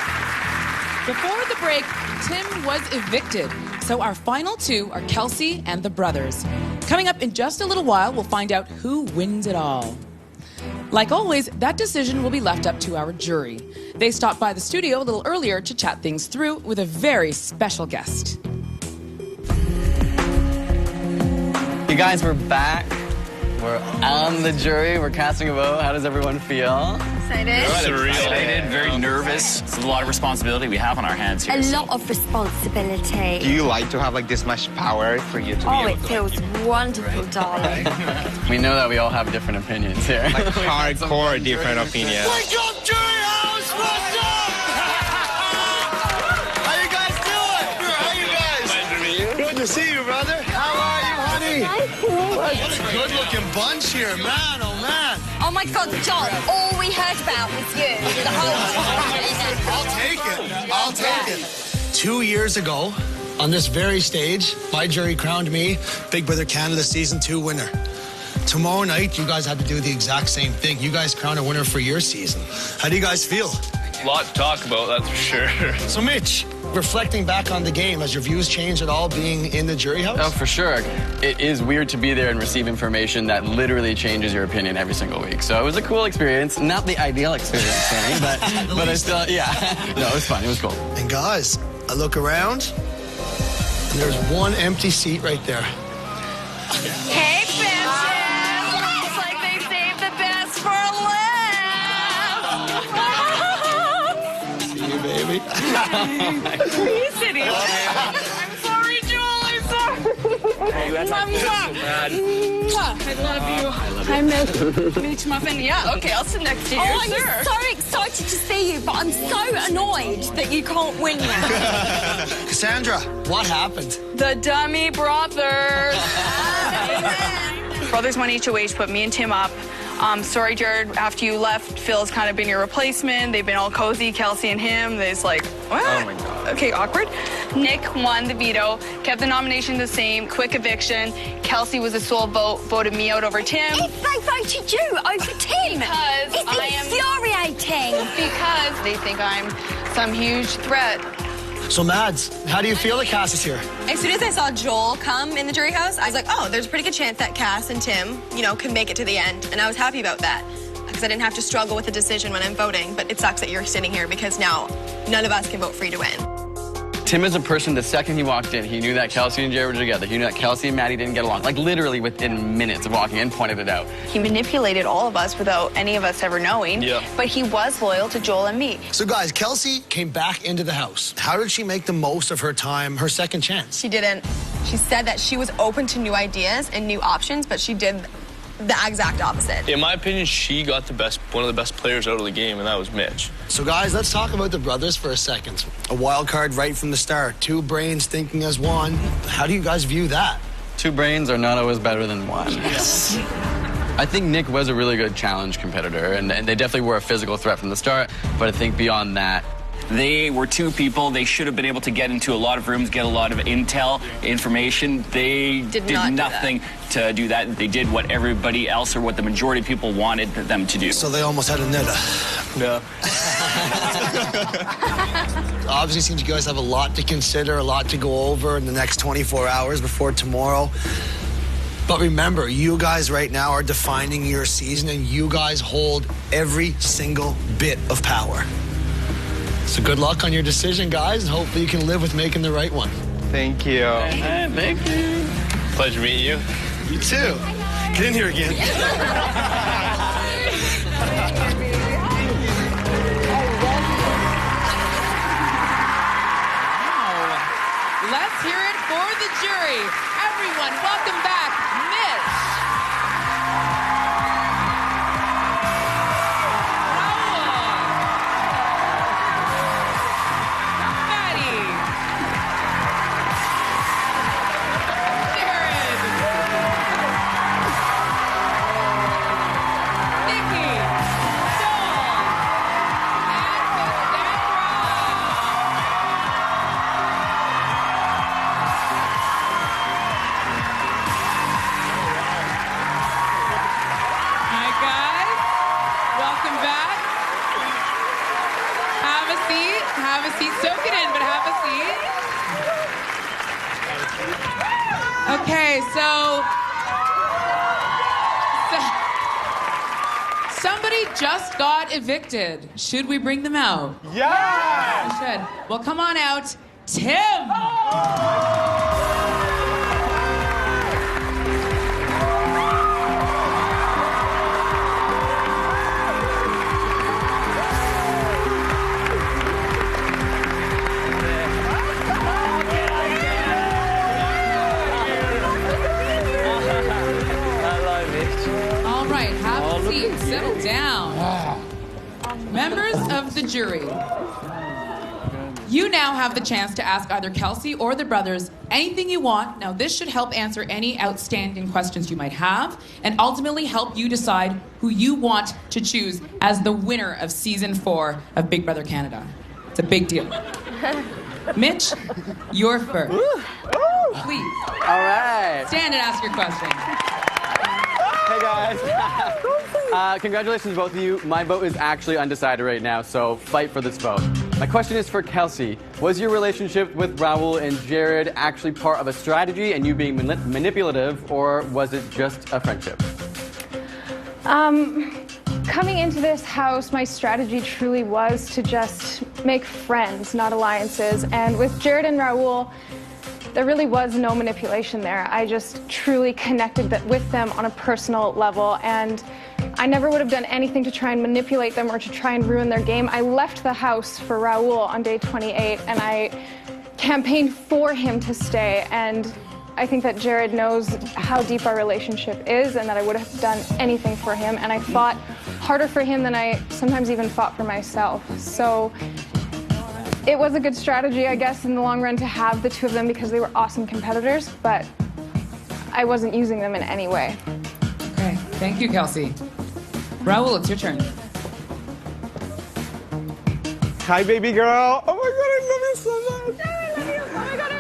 [SPEAKER 6] Before the break, Tim was evicted. So our final two are Kelsey and the brothers. Coming up in just a little while, we'll find out who wins it all. Like always, that decision will be left up to our jury. They stopped by the studio a little earlier to chat things through with a very special guest.
[SPEAKER 18] You guys, we're back. We're on the jury. We're casting a vote. How does everyone feel?
[SPEAKER 8] Excited.
[SPEAKER 9] Surreal. Excited, very nervous. It's a lot of responsibility we have on our hands here.
[SPEAKER 8] A lot of responsibility.
[SPEAKER 11] Do you like to have like this much power for you to be able
[SPEAKER 8] it feels wonderful, darling.
[SPEAKER 18] We know that we all have different opinions here.
[SPEAKER 11] like hardcore different opinions.
[SPEAKER 19] Wake up, Jury House! What's up? How you guys doing? How you guys?
[SPEAKER 11] Pleasure to meet you.
[SPEAKER 19] Good to see you, brother. How are you, honey?
[SPEAKER 8] Nice to meet you.
[SPEAKER 19] What a good-looking bunch here, man. Oh, man.
[SPEAKER 8] Oh my God, John, all we heard about was you the whole time.
[SPEAKER 19] I'll take it. 2 years ago, on this very stage, my jury crowned me Big Brother Canada Season 2 winner. Tomorrow night, you guys have to do the exact same thing. You guys crown a winner for your season. How do you guys feel?
[SPEAKER 9] A lot to talk about, that's for sure.
[SPEAKER 19] So, Mitch, reflecting back on the game, has your views changed at all being in the jury house?
[SPEAKER 18] Oh, for sure. It is weird to be there and receive information that literally changes your opinion every single week. So it was a cool experience. Not the ideal experience, Sammy, but I still, yeah. No, it was fun. It was cool.
[SPEAKER 19] And guys, I look around, and there's one empty seat right there.
[SPEAKER 8] Hey, bitches! Looks like they saved the best for last.
[SPEAKER 19] See you, baby.
[SPEAKER 8] Are you sitting? I'm sorry, Joel. I'm sorry.
[SPEAKER 9] Hey, that's
[SPEAKER 8] I love you. Hi, Mitch Muffin. Yeah, okay, I'll sit next to you. Oh, I'm so excited to see you, but I'm so annoyed that you can't win now.
[SPEAKER 19] Cassandra, what happened?
[SPEAKER 1] The dummy brothers. Brothers won HOH, put me and Tim up. Sorry, Jared, after you left, Phil's kind of been your replacement. They've been all cozy, Kelsey and him. They's like, what? Oh my God. Okay, awkward. Nick won the veto, kept the nomination the same, quick eviction. Kelsey was a sole vote, voted me out over Tim.
[SPEAKER 8] If they voted you over Tim,
[SPEAKER 1] because
[SPEAKER 8] it's infuriating.
[SPEAKER 1] Because they think I'm some huge threat.
[SPEAKER 19] So, Mads, how do you feel that Cass is here?
[SPEAKER 20] As soon as I saw Joel come in the jury house, I was like, oh, there's a pretty good chance that Cass and Tim, can make it to the end. And I was happy about that because I didn't have to struggle with the decision when I'm voting. But it sucks that you're sitting here because now none of us can vote for you to win.
[SPEAKER 18] Tim is a person, the second he walked in, he knew that Kelsey and Jared were together. He knew that Kelsey and Maddie didn't get along. Like, literally within minutes of walking in, pointed it out.
[SPEAKER 1] He manipulated all of us without any of us ever knowing. Yeah. But he was loyal to Joel and me.
[SPEAKER 19] So, guys, Kelsey came back into the house. How did she make the most of her time, her second chance?
[SPEAKER 20] She didn't. She said that she was open to new ideas and new options, but she did the exact opposite.
[SPEAKER 21] In my opinion, she got one of the best players out of the game, and that was Mitch.
[SPEAKER 19] So guys, let's talk about the brothers for a second. A wild card right from the start. 2 brains thinking as one. How do you guys view that?
[SPEAKER 18] 2 brains are not always better than 1. Yes. I think Nick was a really good challenge competitor, and they definitely were a physical threat from the start, but I think beyond that,
[SPEAKER 9] they were 2 people. They should have been able to get into a lot of rooms, get a lot of information. They did nothing to do that. They did what everybody else or what the majority of people wanted them to do.
[SPEAKER 19] So they almost had a netta.
[SPEAKER 21] No.
[SPEAKER 19] Obviously, seems you guys have a lot to consider, a lot to go over in the next 24 hours before tomorrow. But remember, you guys right now are defining your season, and you guys hold every single bit of power. So good luck on your decision, guys, and hopefully you can live with making the right one.
[SPEAKER 10] Thank you.
[SPEAKER 18] Thank you.
[SPEAKER 21] Pleasure meeting you.
[SPEAKER 19] You too. Get in here again.
[SPEAKER 6] Let's hear it for the jury. Everyone, welcome back, Mitch. Okay, so somebody just got evicted. Should we bring them out?
[SPEAKER 15] Yeah!
[SPEAKER 6] We should. Well, come on out, Tim. Settle down. Members of the jury, you now have the chance to ask either Kelsey or the brothers anything you want. Now, this should help answer any outstanding questions you might have and ultimately help you decide who you want to choose as the winner of Season 4 of Big Brother Canada. It's a big deal. Mitch, you're first. Please.
[SPEAKER 18] All right.
[SPEAKER 6] Stand and ask your question.
[SPEAKER 18] Hey guys. Congratulations, both of you. My vote is actually undecided right now, so fight for this vote. My question is for Kelsey. Was your relationship with Raul and Jared actually part of a strategy and you being manipulative, or was it just a friendship?
[SPEAKER 12] Coming into this house, my strategy truly was to just make friends, not alliances. And with Jared and Raul, there really was no manipulation there. I just truly connected with them on a personal level, and I never would have done anything to try and manipulate them or to try and ruin their game. I left the house for Raul on day 28, and I campaigned for him to stay. And I think that Jared knows how deep our relationship is, and that I would have done anything for him. And I fought harder for him than I sometimes even fought for myself. So it was a good strategy, I guess, in the long run to have the 2 of them because they were awesome competitors, but I wasn't using them in any way.
[SPEAKER 6] Okay, thank you, Kelsey. Raul, it's your turn.
[SPEAKER 15] Hi, baby girl. Oh my God, I love you so much.
[SPEAKER 12] I love you. Oh my God, I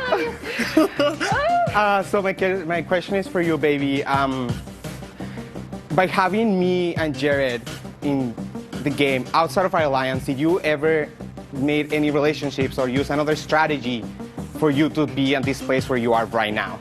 [SPEAKER 12] love you.
[SPEAKER 15] So my question is for you, baby. By having me and Jared in the game outside of our alliance, did you ever made any relationships or use another strategy for you to be in this place where you are right now?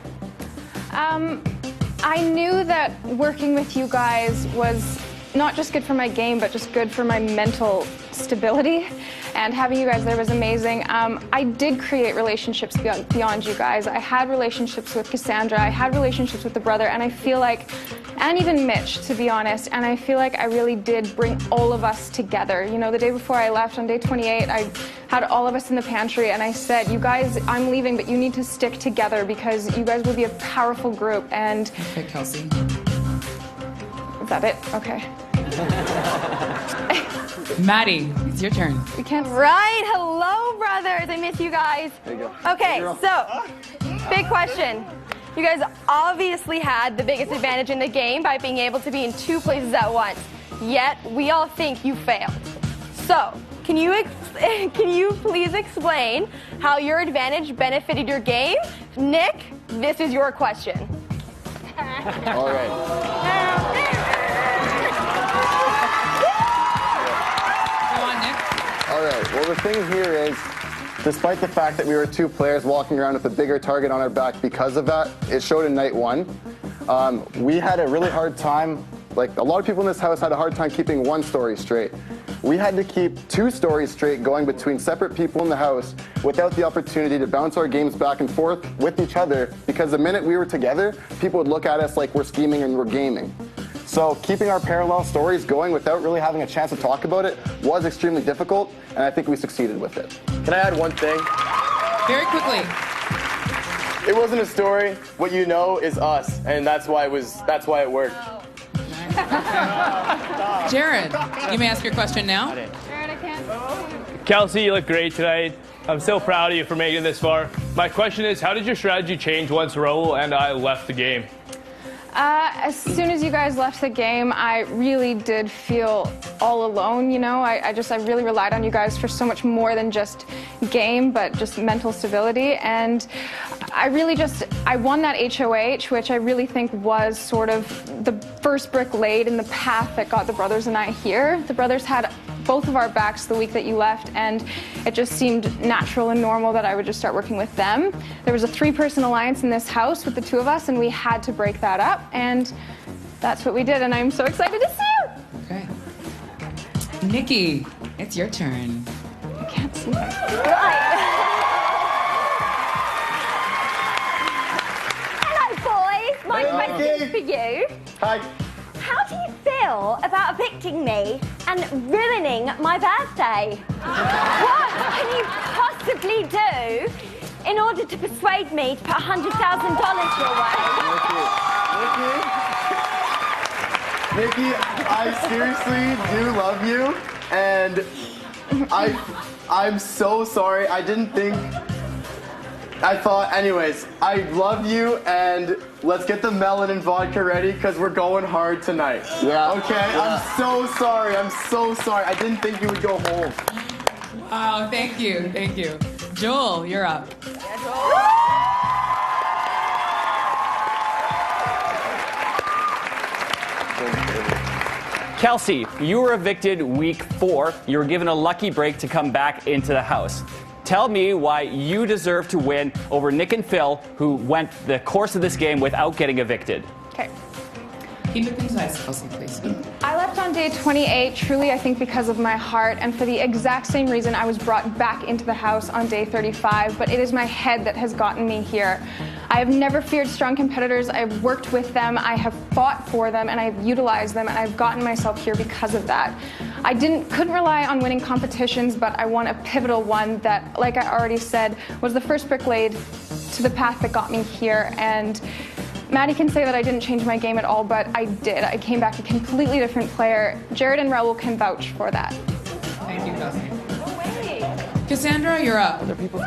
[SPEAKER 12] I knew that working with you guys was not just good for my game, but just good for my mental stability. And having you guys there was amazing. I did create relationships beyond you guys. I had relationships with Cassandra. I had relationships with the brother. And I feel like, and even Mitch, to be honest, and I feel like I really did bring all of us together. You know, the day before I left, on day 28, I had all of us in the pantry, and I said, you guys, I'm leaving, but you need to stick together because you guys will be a powerful group. And
[SPEAKER 6] okay, Kelsey.
[SPEAKER 12] that it? Okay.
[SPEAKER 6] Maddie, it's your turn.
[SPEAKER 12] We can't.
[SPEAKER 8] Right, hello, brothers. I miss you guys.
[SPEAKER 18] There you go.
[SPEAKER 8] Okay, so, big question. You guys obviously had the biggest advantage in the game by being able to be in 2 places at once. Yet, we all think you failed. So, can you please explain how your advantage benefited your game? Nick, this is your question.
[SPEAKER 3] All right. All right, well, the thing here is, despite the fact that we were 2 players walking around with a bigger target on our back because of that, it showed in night 1. We had a really hard time, like a lot of people in this house had a hard time keeping 1 story straight. We had to keep 2 stories straight going between separate people in the house without the opportunity to bounce our games back and forth with each other, because the minute we were together, people would look at us like we're scheming and we're gaming. So keeping our parallel stories going without really having a chance to talk about it was extremely difficult, and I think we succeeded with it.
[SPEAKER 10] Can I add one thing?
[SPEAKER 6] Very quickly.
[SPEAKER 10] It wasn't a story. What you know is us, and that's why it worked.
[SPEAKER 6] Jared, you may ask your question now.
[SPEAKER 12] Jared, I can't.
[SPEAKER 21] Kelsey, you look great tonight. I'm so proud of you for making it this far. My question is, how did your strategy change once Raul and I left the game?
[SPEAKER 12] As soon as you guys left the game, I really did feel all alone, you know. I really relied on you guys for so much more than just game, but just mental stability. And I won that HOH, which I really think was sort of the first brick laid in the path that got the brothers and I here. The brothers had both of our backs the week that you left, and it just seemed natural and normal that I would just start working with them. There was a 3-person alliance in this house with the 2 of us, and we had to break that up, and that's what we did, and I'm so excited to see you!
[SPEAKER 6] Okay. Nikki, it's your turn.
[SPEAKER 12] I can't see her.
[SPEAKER 8] Hello, boys. My question is for you.
[SPEAKER 10] Hi.
[SPEAKER 8] How do you feel about evicting me and ruining my birthday? What can you possibly do in order to persuade me to put $100,000 your way?
[SPEAKER 10] Nikki, I seriously do love you, and I'm so sorry. I thought, anyways, I love you, and let's get the melon and vodka ready, because we're going hard tonight.
[SPEAKER 3] Yeah.
[SPEAKER 10] Okay?
[SPEAKER 3] Yeah.
[SPEAKER 10] I'm so sorry. I'm so sorry. I didn't think you would go home.
[SPEAKER 6] Wow, thank you, thank you. Joel, you're up.
[SPEAKER 9] Kelsey, you were evicted week 4. You were given a lucky break to come back into the house. Tell me why you deserve to win over Nick and Phil, who went the course of this game without getting evicted.
[SPEAKER 12] Okay.
[SPEAKER 6] Keep it concise, Kelsey, please.
[SPEAKER 12] I left on day 28, truly I think because of my heart, and for the exact same reason I was brought back into the house on day 35, but it is my head that has gotten me here. I have never feared strong competitors. I've worked with them, I have fought for them, and I've utilized them, and I've gotten myself here because of that. I couldn't rely on winning competitions, but I won a pivotal one that, like I already said, was the first brick laid to the path that got me here. And Maddie can say that I didn't change my game at all, but I did. I came back a completely different player. Jared and Raul can vouch for that.
[SPEAKER 6] Thank you, Kelsey. Cassandra, you're up. Other people.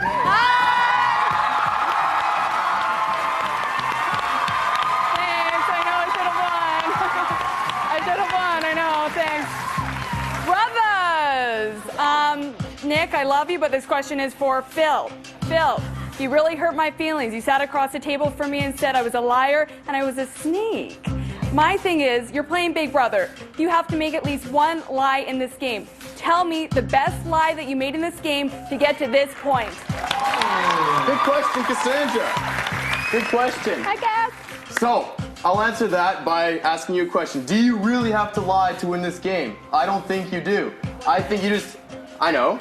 [SPEAKER 8] Nick, I love you, but this question is for Phil. Phil, you really hurt my feelings. You sat across the table from me and said I was a liar and I was a sneak. My thing is, you're playing Big Brother. You have to make at least one lie in this game. Tell me the best lie that you made in this game to get to this point.
[SPEAKER 10] Good question, Cassandra. Good question.
[SPEAKER 8] I guess.
[SPEAKER 10] So, I'll answer that by asking you a question. Do you really have to lie to win this game? I don't think you do. I think you just... I know.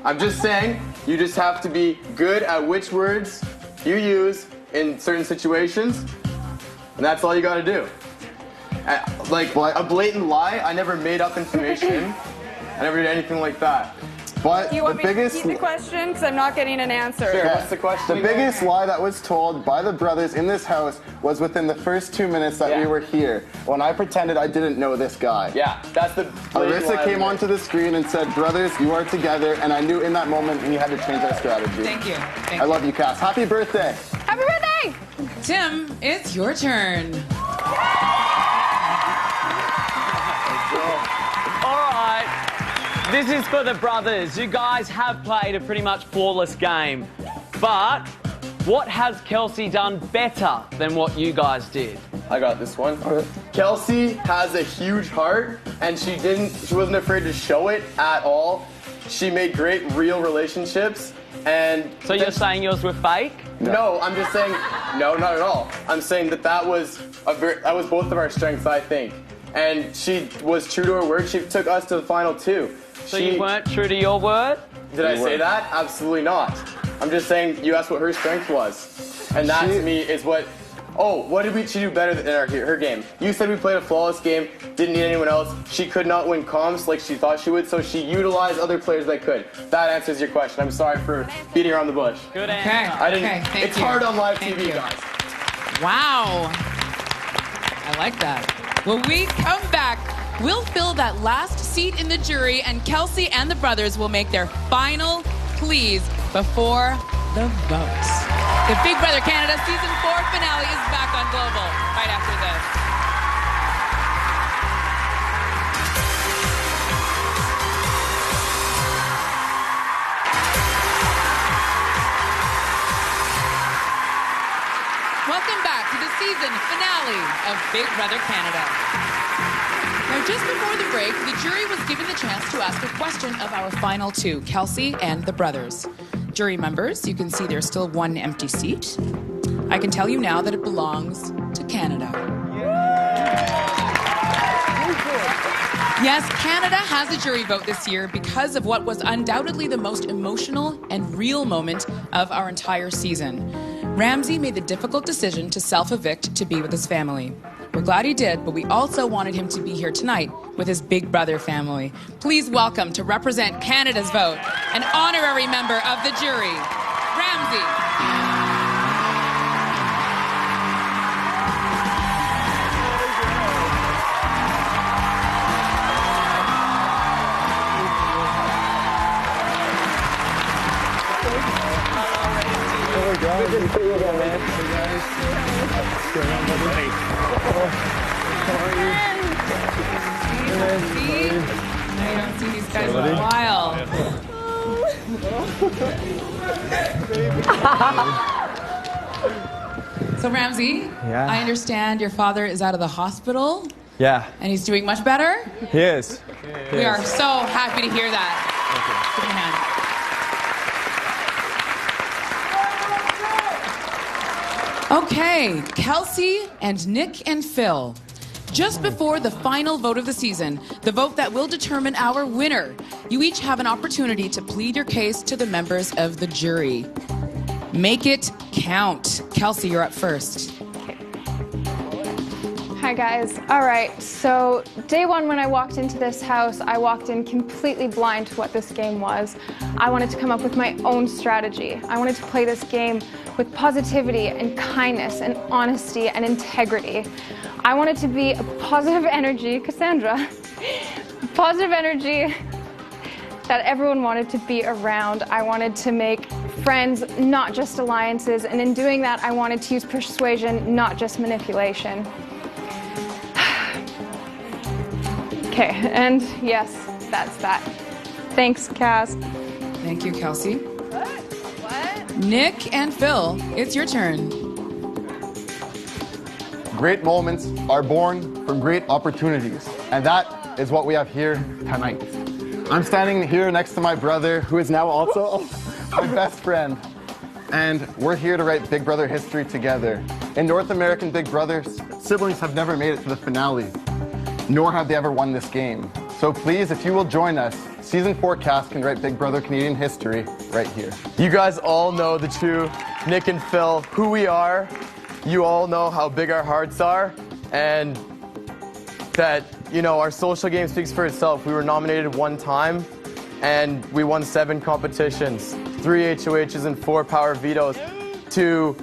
[SPEAKER 10] I'm just saying, you just have to be good at which words you use in certain situations, and that's all you gotta do. Like a blatant lie, I never made up information. I never did anything like that.
[SPEAKER 3] But
[SPEAKER 8] Do you want
[SPEAKER 3] the
[SPEAKER 8] me to
[SPEAKER 3] biggest...
[SPEAKER 8] repeat the question? Because I'm not getting an answer.
[SPEAKER 10] Sure, what's the question?
[SPEAKER 3] The biggest lie that was told by the brothers in this house was within the first 2 minutes that we were here, when I pretended I didn't know this guy.
[SPEAKER 10] Yeah, that's the...
[SPEAKER 3] Arissa came onto the screen and said, brothers, you are together, and I knew in that moment we had to change our strategy.
[SPEAKER 6] Thank you.
[SPEAKER 3] I love you, Cass. Happy birthday.
[SPEAKER 8] Happy birthday!
[SPEAKER 6] Tim, it's your turn.
[SPEAKER 2] All right, this is for the brothers. You guys have played a pretty much flawless game, but what has Kelsey done better than what you guys did?
[SPEAKER 10] I got this one. Kelsey has a huge heart, and she wasn't afraid to show it at all. She made great real relationships, and...
[SPEAKER 2] So you're saying yours were fake?
[SPEAKER 10] No, I'm just saying, no, not at all. I'm saying that was both of our strengths, I think. And she was true to her word. She took us to the final 2.
[SPEAKER 2] So you weren't true to your word?
[SPEAKER 10] Did I say that? Absolutely not. I'm just saying you asked what her strength was. And that to me is what... Oh, what did she do better than her game? You said we played a flawless game, didn't need anyone else. She could not win comps like she thought she would, so she utilized other players that could. That answers your question. I'm sorry for beating around the bush.
[SPEAKER 2] Good answer.
[SPEAKER 6] Okay, thank
[SPEAKER 10] It's
[SPEAKER 6] you.
[SPEAKER 10] hard on live
[SPEAKER 6] Thank
[SPEAKER 10] TV,
[SPEAKER 6] you.
[SPEAKER 10] guys.
[SPEAKER 6] Wow. I like that. When we come back, we'll fill that last seat in the jury, and Kelsey and the brothers will make their final pleas before the votes. The Big Brother Canada Season 4 finale is back on Global right after this. Welcome back to the season finale of Big Brother Canada. Now, just before the break, the jury was given the chance to ask a question of our final 2, Kelsey and the brothers. Jury members, you can see there's still one empty seat. I can tell you now that it belongs to Canada. Yes, Canada has a jury vote this year because of what was undoubtedly the most emotional and real moment of our entire season. Ramsey made the difficult decision to self-evict to be with his family. We're glad he did, but we also wanted him to be here tonight with his Big Brother family. Please welcome, to represent Canada's vote, an honorary member of the jury, Ramsey.
[SPEAKER 11] Good to see you again, man.
[SPEAKER 6] I don't see these guys in a while. So Ramsey,
[SPEAKER 11] Yeah.
[SPEAKER 6] I understand your father is out of the hospital
[SPEAKER 11] Yeah,
[SPEAKER 6] and he's doing much better.
[SPEAKER 11] he is.
[SPEAKER 6] We are so happy to hear that. Give him a hand. Okay, Kelsey and Nick and Phil. Just before the final vote of the season, the vote that will determine our winner, you each have an opportunity to plead your case to the members of the jury. Make it count. Kelsey, you're up first.
[SPEAKER 12] Hi guys. All right, so day 1 when I walked into this house, I walked in completely blind to what this game was. I wanted to come up with my own strategy. I wanted to play this game with positivity and kindness and honesty and integrity. I wanted to be a positive energy, Cassandra, positive energy that everyone wanted to be around. I wanted to make friends, not just alliances, and in doing that, I wanted to use persuasion, not just manipulation. Okay, and yes, that's that. Thanks, Cass.
[SPEAKER 6] Thank you, Kelsey. Nick and Phil, it's your turn.
[SPEAKER 3] Great moments are born from great opportunities, and that is what we have here tonight. I'm standing here next to my brother, who is now also my best friend, and we're here to write Big Brother history together. In North American Big Brother, siblings have never made it to the finale, nor have they ever won this game. So please, if you will join us, Season 4 cast can write Big Brother Canadian history right here.
[SPEAKER 10] You guys all know the true Nick and Phil, who we are. You all know how big our hearts are, and that, you know, our social game speaks for itself. We were nominated one time, and we won 7 competitions, 3 HOHs and 4 power vetoes to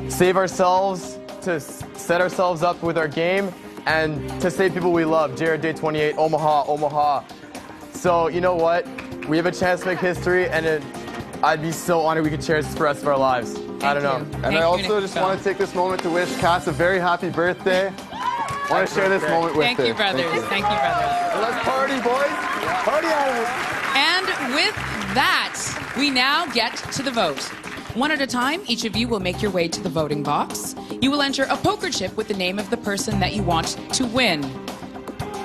[SPEAKER 10] save ourselves, to set ourselves up with our game, and to save people we love. Jared Day 28, Omaha, Omaha. So you know what? We have a chance to make history, and I'd be so honored we could share this for the rest of our lives. I don't know.
[SPEAKER 3] And I also just want to take this moment to wish Cass a very happy birthday. I want to share this moment with her.
[SPEAKER 6] Thank you, brothers. Thank you, brothers.
[SPEAKER 3] Let's party, boys. Party on it.
[SPEAKER 6] And with that, we now get to the vote. One at a time, each of you will make your way to the voting box. You will enter a poker chip with the name of the person that you want to win.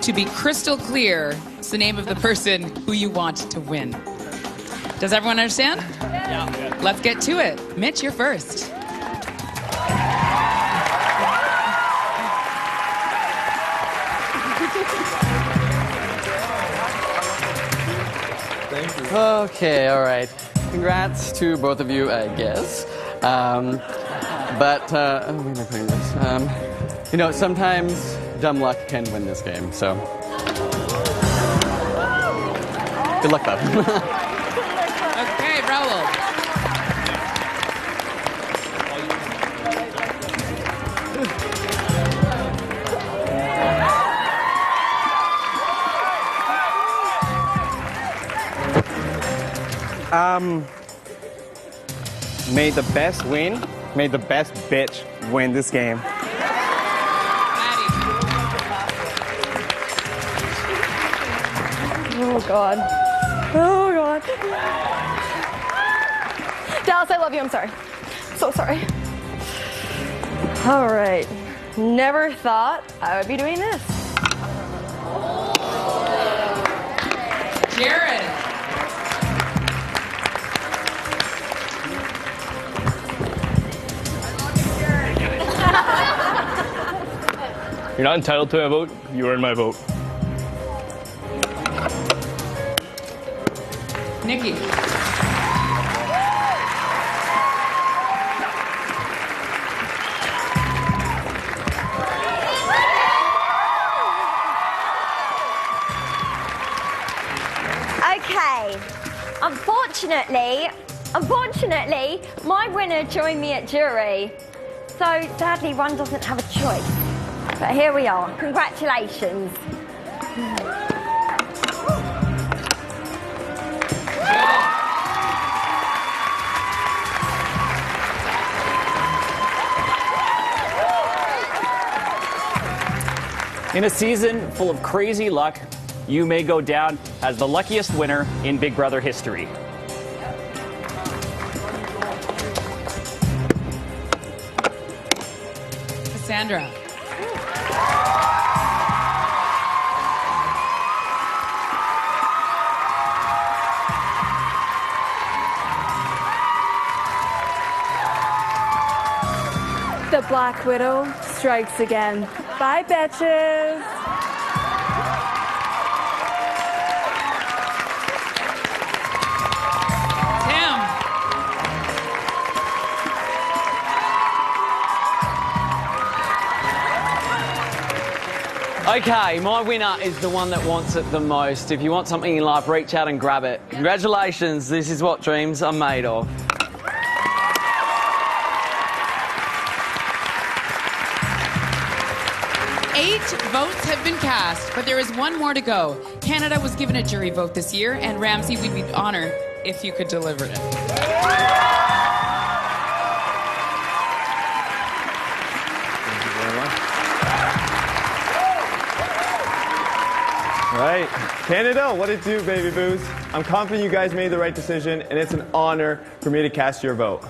[SPEAKER 6] To be crystal clear, it's the name of the person who you want to win. Does everyone understand? Yeah. Let's get to it. Mitch, you're first.
[SPEAKER 18] Okay, all right. Congrats to both of you, I guess. Where am I putting this? You know, sometimes dumb luck can win this game, so. Good luck, though.
[SPEAKER 6] Okay, Raul.
[SPEAKER 15] May the best win. May the best bitch win this game.
[SPEAKER 8] Oh, God. Oh, God. Dallas, I love you. I'm sorry. So sorry. All right. Never thought I would be doing this.
[SPEAKER 6] Jared.
[SPEAKER 21] You're not entitled to my vote. You earned my vote.
[SPEAKER 6] Nikki.
[SPEAKER 4] Okay. Unfortunately, my winner joined me at jury. So sadly, one doesn't have a choice. But here we are. Congratulations.
[SPEAKER 9] In a season full of crazy luck, you may go down as the luckiest winner in Big Brother history.
[SPEAKER 6] Cassandra.
[SPEAKER 12] The Black Widow strikes again. Bye, bitches.
[SPEAKER 2] Okay, my winner is the one that wants it the most. If you want something in life, reach out and grab it. Congratulations, this is what dreams are made of.
[SPEAKER 6] Eight votes have been cast, but there is one more to go. Canada was given a jury vote this year, and Ramsey, we'd be honored if you could deliver it.
[SPEAKER 11] All right, Canada, what it do, baby boos? I'm confident you guys made the right decision, and it's an honor for me to cast your vote.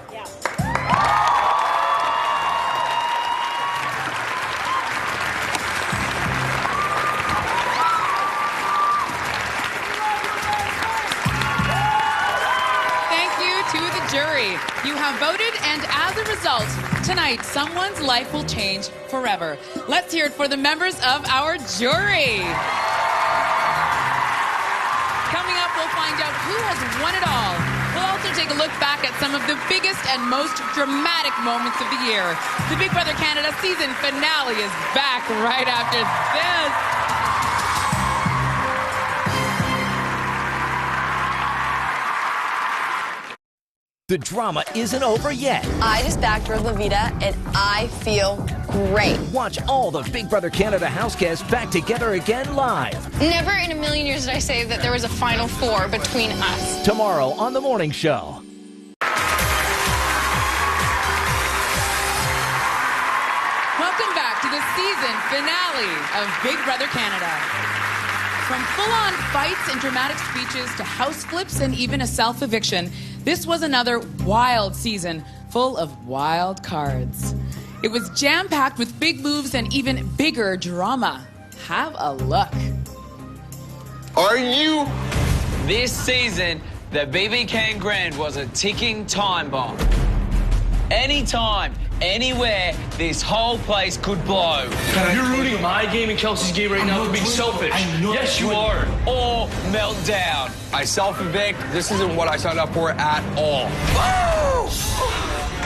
[SPEAKER 6] Thank you to the jury. You have voted, and as a result, tonight, someone's life will change forever. Let's hear it for the members of our jury. Coming up, we'll find out who has won it all. We'll also take a look back at some of the biggest and most dramatic moments of the year. The Big Brother Canada season finale is back right after this.
[SPEAKER 5] The drama isn't over yet.
[SPEAKER 20] I just backed Red Levita, and I feel great.
[SPEAKER 5] Watch all the Big Brother Canada house guests back together again live.
[SPEAKER 1] Never in a million years did I say that there was a Final Four between us.
[SPEAKER 5] Tomorrow on The Morning Show.
[SPEAKER 6] Welcome back to the season finale of Big Brother Canada. From full-on fights and dramatic speeches to house flips and even a self-eviction, this was another wild season full of wild cards. It was jam-packed with big moves and even bigger drama. Have a look.
[SPEAKER 2] Are you? This season, the BB Can Grand was a ticking time bomb. Anytime, anywhere, this whole place could blow.
[SPEAKER 21] You're rooting my game and Kelsey's game right now for being selfish. Yes, you are.
[SPEAKER 2] Or melt down.
[SPEAKER 22] I self-evict. This isn't what I signed up for at all.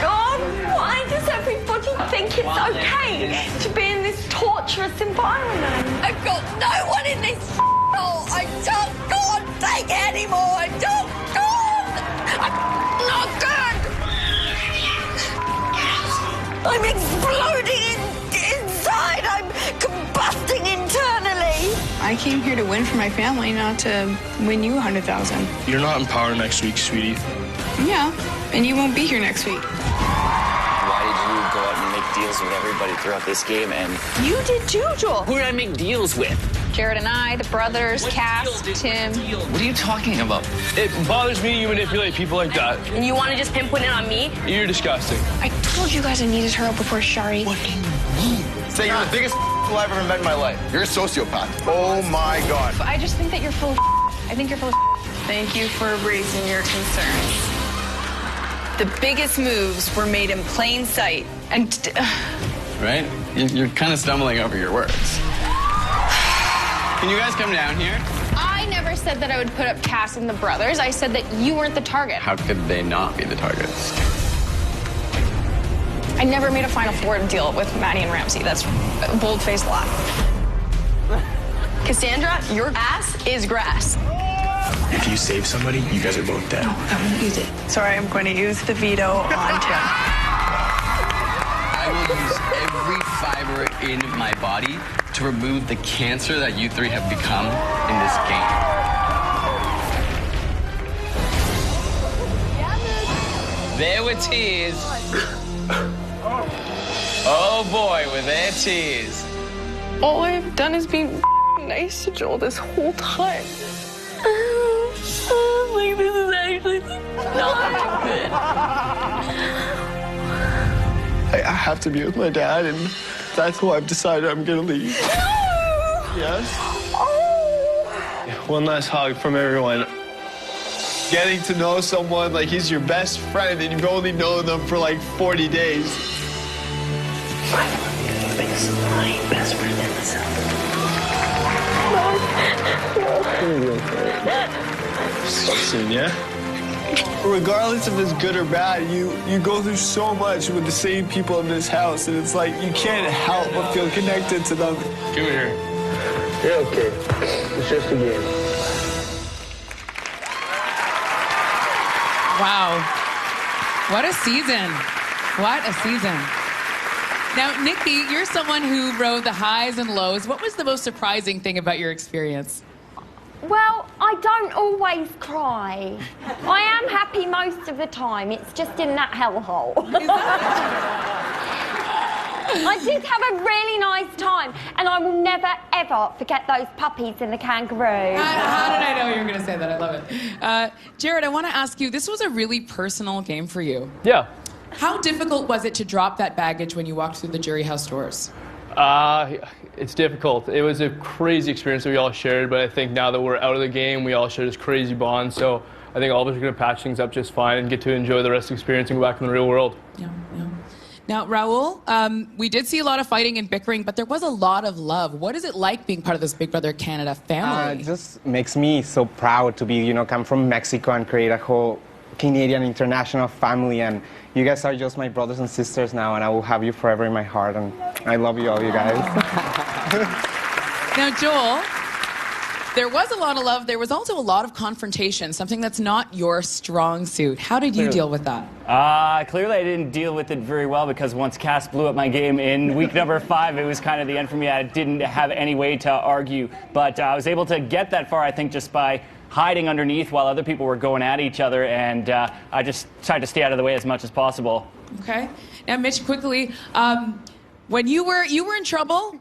[SPEAKER 4] God, why does everybody think it's okay to be in this torturous environment?
[SPEAKER 20] I've got no one in this hole. I just can't take it anymore. I just can't. I'm not good. I'm exploding inside. I'm combusting internally.
[SPEAKER 1] I came here to win for my family, not to win you 100,000.
[SPEAKER 21] You're not in power next week, sweetie.
[SPEAKER 1] Yeah, and you won't be here next week.
[SPEAKER 7] Why did you go out and make deals with everybody throughout this game? And
[SPEAKER 20] You did too, Joel.
[SPEAKER 7] who did I make deals with?
[SPEAKER 1] Jared and I, the brothers, Cass, Tim.
[SPEAKER 7] What are you talking about?
[SPEAKER 21] It bothers me you manipulate people like that.
[SPEAKER 16] And you want to just pinpoint it on me?
[SPEAKER 21] You're disgusting.
[SPEAKER 1] I told you guys I needed her help before Shari. What do you mean?
[SPEAKER 10] Say you're the biggest I've ever met in my life. You're a sociopath. Oh my God.
[SPEAKER 1] I just think that you're full of I think you're full of
[SPEAKER 6] Thank you for raising your concerns. The biggest moves were made in plain sight. And
[SPEAKER 18] Right? You're kind of stumbling over your words. Can you guys come down here?
[SPEAKER 1] I never said that I would put up Cass and the brothers. I said that you weren't the target.
[SPEAKER 18] How could they not be the targets?
[SPEAKER 1] I never made a Final Four deal with Maddie and Ramsey. That's a bold-faced lie.
[SPEAKER 20] Cassandra, your ass is grass.
[SPEAKER 21] If you save somebody, you guys are both dead.
[SPEAKER 1] I won't use it.
[SPEAKER 6] sorry, I'm going to use the veto on Tim.
[SPEAKER 18] I will use every fiber in my body to remove the cancer that you three have become in this game.
[SPEAKER 2] There were tears. Oh boy, were there tears.
[SPEAKER 1] All I've done is be nice to Joel this whole time.
[SPEAKER 16] Like, this is actually not good.
[SPEAKER 11] I have to be with my dad, and that's why I've decided I'm gonna leave. Yes? One last hug from everyone. Getting to know someone like he's your best friend and you've only known them for like 40 days.
[SPEAKER 7] He's my best friend in this
[SPEAKER 11] Listen, yeah? Regardless if it's good or bad, you go through so much with the same people in this house, and it's like you can't help but feel connected to them.
[SPEAKER 21] Come here.
[SPEAKER 11] You're okay. It's just a game.
[SPEAKER 6] Wow. What a season. What a season. Now, Nikki, you're someone who rode the highs and lows. What was the most surprising thing about your experience?
[SPEAKER 4] Well, I don't always cry. I am happy most of the time. It's just in that hellhole. I did have a really nice time, and I will never, ever forget those puppies and the kangaroo.
[SPEAKER 6] How did I know you were going to say that? I love it. Jared, I want to ask you, this was a really personal game for you.
[SPEAKER 21] Yeah.
[SPEAKER 6] How difficult was it to drop that baggage when you walked through the jury house doors?
[SPEAKER 21] It's difficult. It was a crazy experience that we all shared, but I think now that we're out of the game, we all share this crazy bond. So I think all of us are going to patch things up just fine and get to enjoy the rest of the experience and go back in the real world.
[SPEAKER 6] Yeah. Now, Raul, we did see a lot of fighting and bickering, but there was a lot of love. What is it like being part of this Big Brother Canada family?
[SPEAKER 15] It just makes me so proud to be, come from Mexico and create a whole Canadian international family. And you guys are just my brothers and sisters now, and I will have you forever in my heart. And I love you all, you guys.
[SPEAKER 6] Now, Joel, There was a lot of love. There was also a lot of confrontation, something that's not your strong suit. How did you deal with that?
[SPEAKER 9] Clearly I didn't deal with it very well because once Cass blew up my game in week number 5, it was kind of the end for me. I didn't have any way to argue, but I was able to get that far, I think, just by hiding underneath while other people were going at each other, and I just tried to stay out of the way as much as possible.
[SPEAKER 6] Okay. Now, Mitch, quickly, when you were in trouble,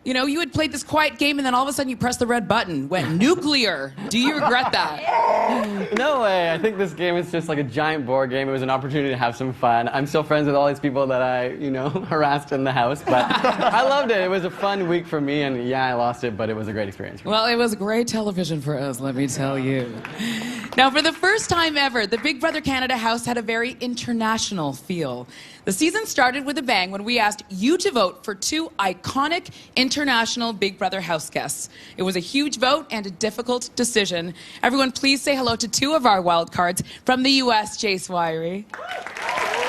[SPEAKER 6] you know, you had played this quiet game, and then all of a sudden you pressed the red button, went nuclear. Do you regret that?
[SPEAKER 18] No way. I think this game is just like a giant board game. It was an opportunity to have some fun. I'm still friends with all these people that I, harassed in the house, but I loved it. It was a fun week for me, and yeah, I lost it, but it was a great experience for me.
[SPEAKER 6] Well, it was great television for us, let me tell you. Now, for the first time ever, the Big Brother Canada house had a very international feel. The season started with a bang when we asked you to vote for 2 iconic international Big Brother house guests. It was a huge vote and a difficult decision. Everyone, please say hello to 2 of our wild cards. From the US, Chase Wyrie.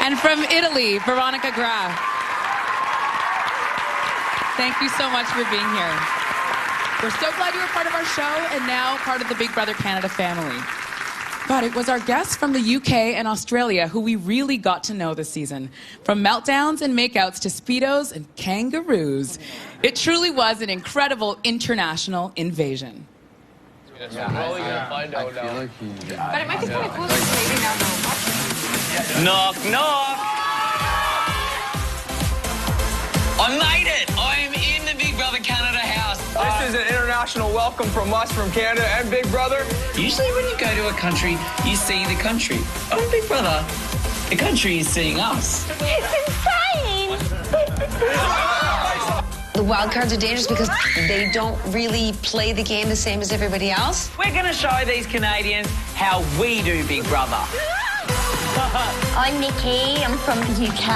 [SPEAKER 6] And from Italy, Veronica Graf. Thank you so much for being here. We're so glad you were part of our show and now part of the Big Brother Canada family. But it was our guests from the UK and Australia who we really got to know this season. From meltdowns and makeouts to Speedos and kangaroos. It truly was an incredible international invasion.
[SPEAKER 10] But it might be kind of cool to maybe now know.
[SPEAKER 2] Knock, knock. I made it. I'm in the Big Brother Canada house.
[SPEAKER 22] This is an international welcome from us, from Canada and Big Brother.
[SPEAKER 2] Usually when you go to a country, you see the country. Oh, Big Brother, the country is seeing us.
[SPEAKER 4] It's insane!
[SPEAKER 13] The wild cards are dangerous because they don't really play the game the same as everybody else.
[SPEAKER 2] We're going to show these Canadians how we do Big Brother.
[SPEAKER 4] I'm Nikki, I'm from the UK.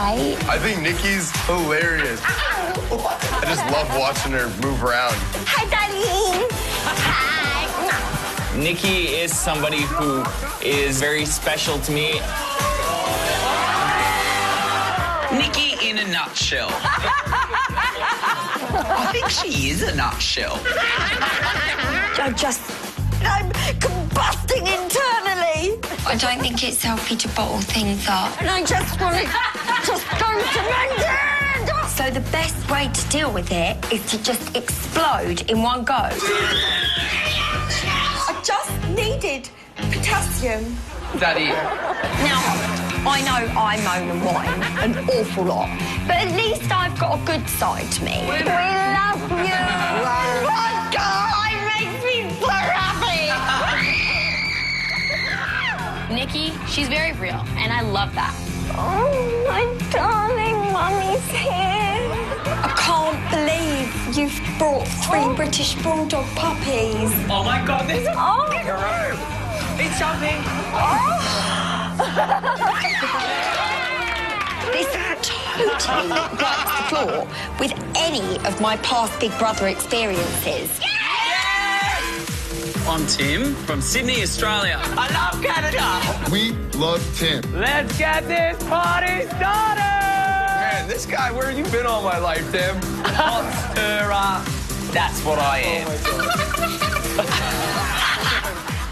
[SPEAKER 10] I think Nikki's hilarious. I just love watching her move around.
[SPEAKER 4] Hi, Daddy! Hi!
[SPEAKER 7] Nikki is somebody who is very special to me.
[SPEAKER 2] Nikki in a nutshell. I think she is a nutshell.
[SPEAKER 4] I'm combusting internally.
[SPEAKER 13] I don't think it's healthy to bottle things up.
[SPEAKER 4] And I just want to go to London.
[SPEAKER 13] So the best way to deal with it is to just explode in one go.
[SPEAKER 4] I just needed potassium.
[SPEAKER 2] Daddy.
[SPEAKER 13] Now, I know I moan and whine an awful lot, but at least I've got a good side to me.
[SPEAKER 4] We love you. Oh my God, it makes me so happy.
[SPEAKER 16] Nikki, she's very real, and I love that.
[SPEAKER 4] Oh, my darling Mummy's here.
[SPEAKER 13] I can't believe you've brought 3 British Bulldog puppies.
[SPEAKER 2] Oh my God, there's a kangaroo. It's jumping.
[SPEAKER 13] This totally wipes the floor with any of my past Big Brother experiences.
[SPEAKER 2] I'm Tim from Sydney, Australia. I love Canada.
[SPEAKER 10] We love Tim.
[SPEAKER 2] Let's get this party started.
[SPEAKER 22] Man, this guy, where have you been all my life, Tim?
[SPEAKER 2] Hot stirrer. That's what I am.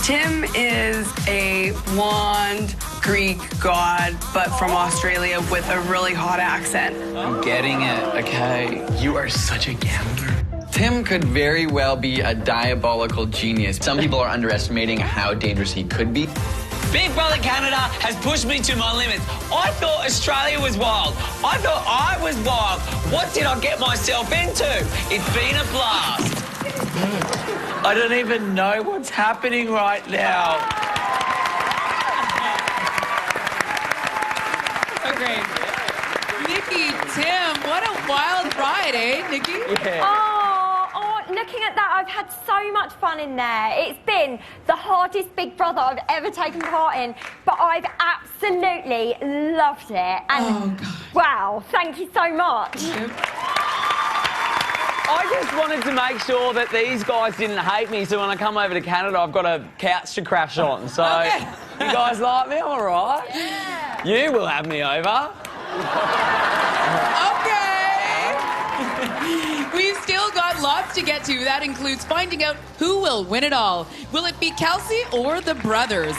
[SPEAKER 14] Tim is a blonde Greek god, but from Australia with a really hot accent.
[SPEAKER 2] I'm getting it, okay?
[SPEAKER 23] You are such a gambler. Tim could very well be a diabolical genius. Some people are underestimating how dangerous he could be.
[SPEAKER 2] Big Brother Canada has pushed me to my limits. I thought Australia was wild. I thought I was wild. What did I get myself into? It's been a blast. I don't even know what's happening right now.
[SPEAKER 6] So great. Nikki, Tim, what a wild ride, eh, Nikki?
[SPEAKER 4] Oh, looking at that, I've had so much fun in there. It's been the hardest Big Brother I've ever taken part in, but I've absolutely loved it. And wow, thank you so much.
[SPEAKER 2] I just wanted to make sure that these guys didn't hate me, so when I come over to Canada, I've got a couch to crash on. So, you guys like me? I'm all right. Yeah. You will have me over.
[SPEAKER 6] Okay. We've still got lots to get to. That includes finding out who will win it all. Will it be Kelsey or the brothers?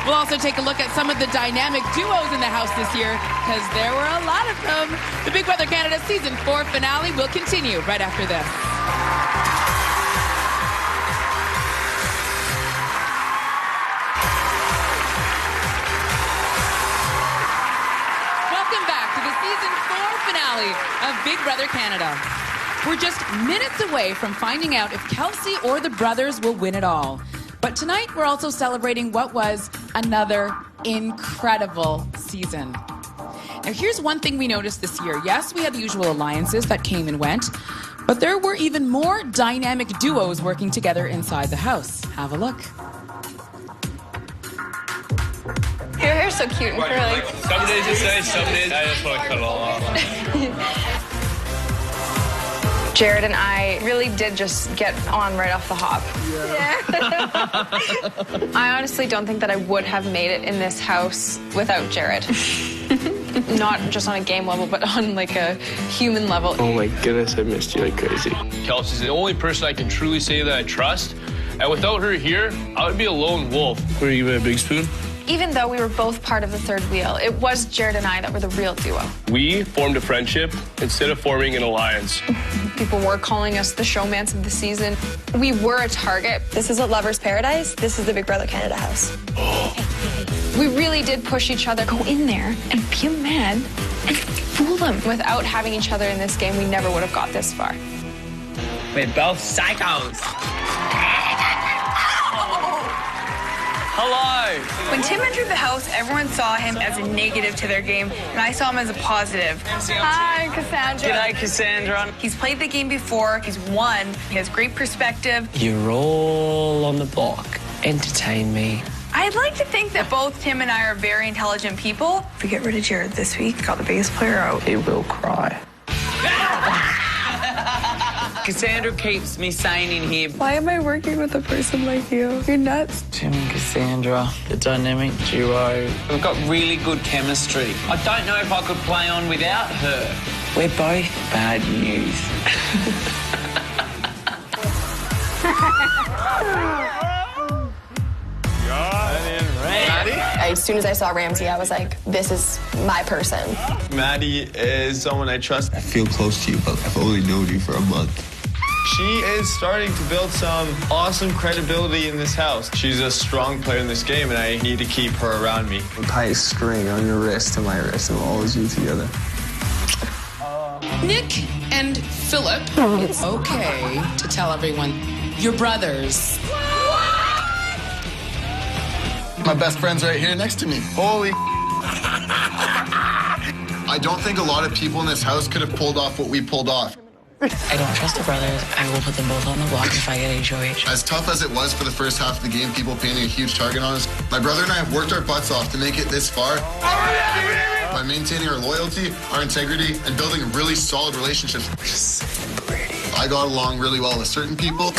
[SPEAKER 6] We'll also take a look at some of the dynamic duos in the house this year, because there were a lot of them. The Big Brother Canada Season 4 finale will continue right after this. Welcome back to the Season 4 finale of Big Brother Canada. We're just minutes away from finding out if Kelsey or the brothers will win it all. But tonight, we're also celebrating what was another incredible season. Now, here's one thing we noticed this year. Yes, we had the usual alliances that came and went, but there were even more dynamic duos working together inside the house. Have a look.
[SPEAKER 1] Your hair's so cute and curly.
[SPEAKER 21] Some days it's nice, some days I just want to cut it all off.
[SPEAKER 1] Jared and I really did just get on right off the hop. Yeah. I honestly don't think that I would have made it in this house without Jared. Not just on a game level, but on like a human level.
[SPEAKER 21] Oh my goodness, I missed you like crazy. Kelsey's the only person I can truly say that I trust. And without her here, I would be a lone wolf. Were you a big spoon?
[SPEAKER 1] Even though we were both part of the third wheel, it was Jared and I that were the real duo.
[SPEAKER 21] We formed a friendship instead of forming an alliance.
[SPEAKER 1] People were calling us the showmance of the season. We were a target.
[SPEAKER 20] This is a lover's paradise. This is the Big Brother Canada house.
[SPEAKER 1] We really did push each other. Go in there and be a man and fool them. Without having each other in this game, we never would have got this far.
[SPEAKER 2] We're both psychos. Hello.
[SPEAKER 14] When Tim entered the house, everyone saw him as a negative to their game, and I saw him as a positive.
[SPEAKER 1] Hi, Cassandra.
[SPEAKER 2] G'day, Cassandra.
[SPEAKER 14] He's played the game before, he's won, he has great perspective.
[SPEAKER 7] You're all on the block. Entertain me.
[SPEAKER 14] I'd like to think that both Tim and I are very intelligent people. If we get rid of Jared this week, got the biggest player out.
[SPEAKER 7] He will cry.
[SPEAKER 2] Cassandra keeps me sane in here.
[SPEAKER 14] Why am I working with a person like you? You're nuts.
[SPEAKER 7] Tim and Cassandra, the dynamic duo.
[SPEAKER 2] We've got really good chemistry. I don't know if I could play on without her.
[SPEAKER 7] We're both bad news.
[SPEAKER 20] As soon as I saw Ramsey, I was like, this is my person.
[SPEAKER 11] Maddie is someone I trust. I feel close to you, but I've only known you for a month. She is starting to build some awesome credibility in this house. She's a strong player in this game, and I need to keep her around me.
[SPEAKER 3] Tie a string on your wrist to my wrist, and we'll always be together.
[SPEAKER 6] Nick and Philip, it's okay to tell everyone you're brothers.
[SPEAKER 17] My best friend's right here next to me. Holy I don't think a lot of people in this house could have pulled off what we pulled off.
[SPEAKER 19] I don't trust the brothers. I will put them both on the block if I get HOH.
[SPEAKER 17] As tough as it was for the first half of the game, people painting a huge target on us, my brother and I have worked our butts off to make it this far by maintaining our loyalty, our integrity, and building really solid relationships. I got along really well with certain people,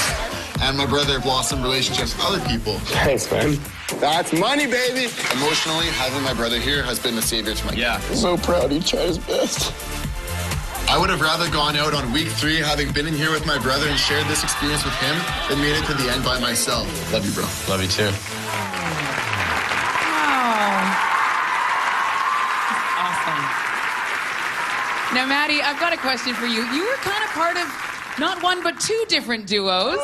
[SPEAKER 17] and my brother blossomed relationships with other people.
[SPEAKER 11] Thanks, man.
[SPEAKER 17] That's money, baby! Emotionally, having my brother here has been the savior to my game.
[SPEAKER 3] So proud he tried his best.
[SPEAKER 17] I would have rather gone out on week 3 having been in here with my brother and shared this experience with him than made it to the end by myself. Love you, bro.
[SPEAKER 11] Love you too.
[SPEAKER 6] Awesome. Now, Maddie, I've got a question for you. You were kind of part of not one, but 2 different duos.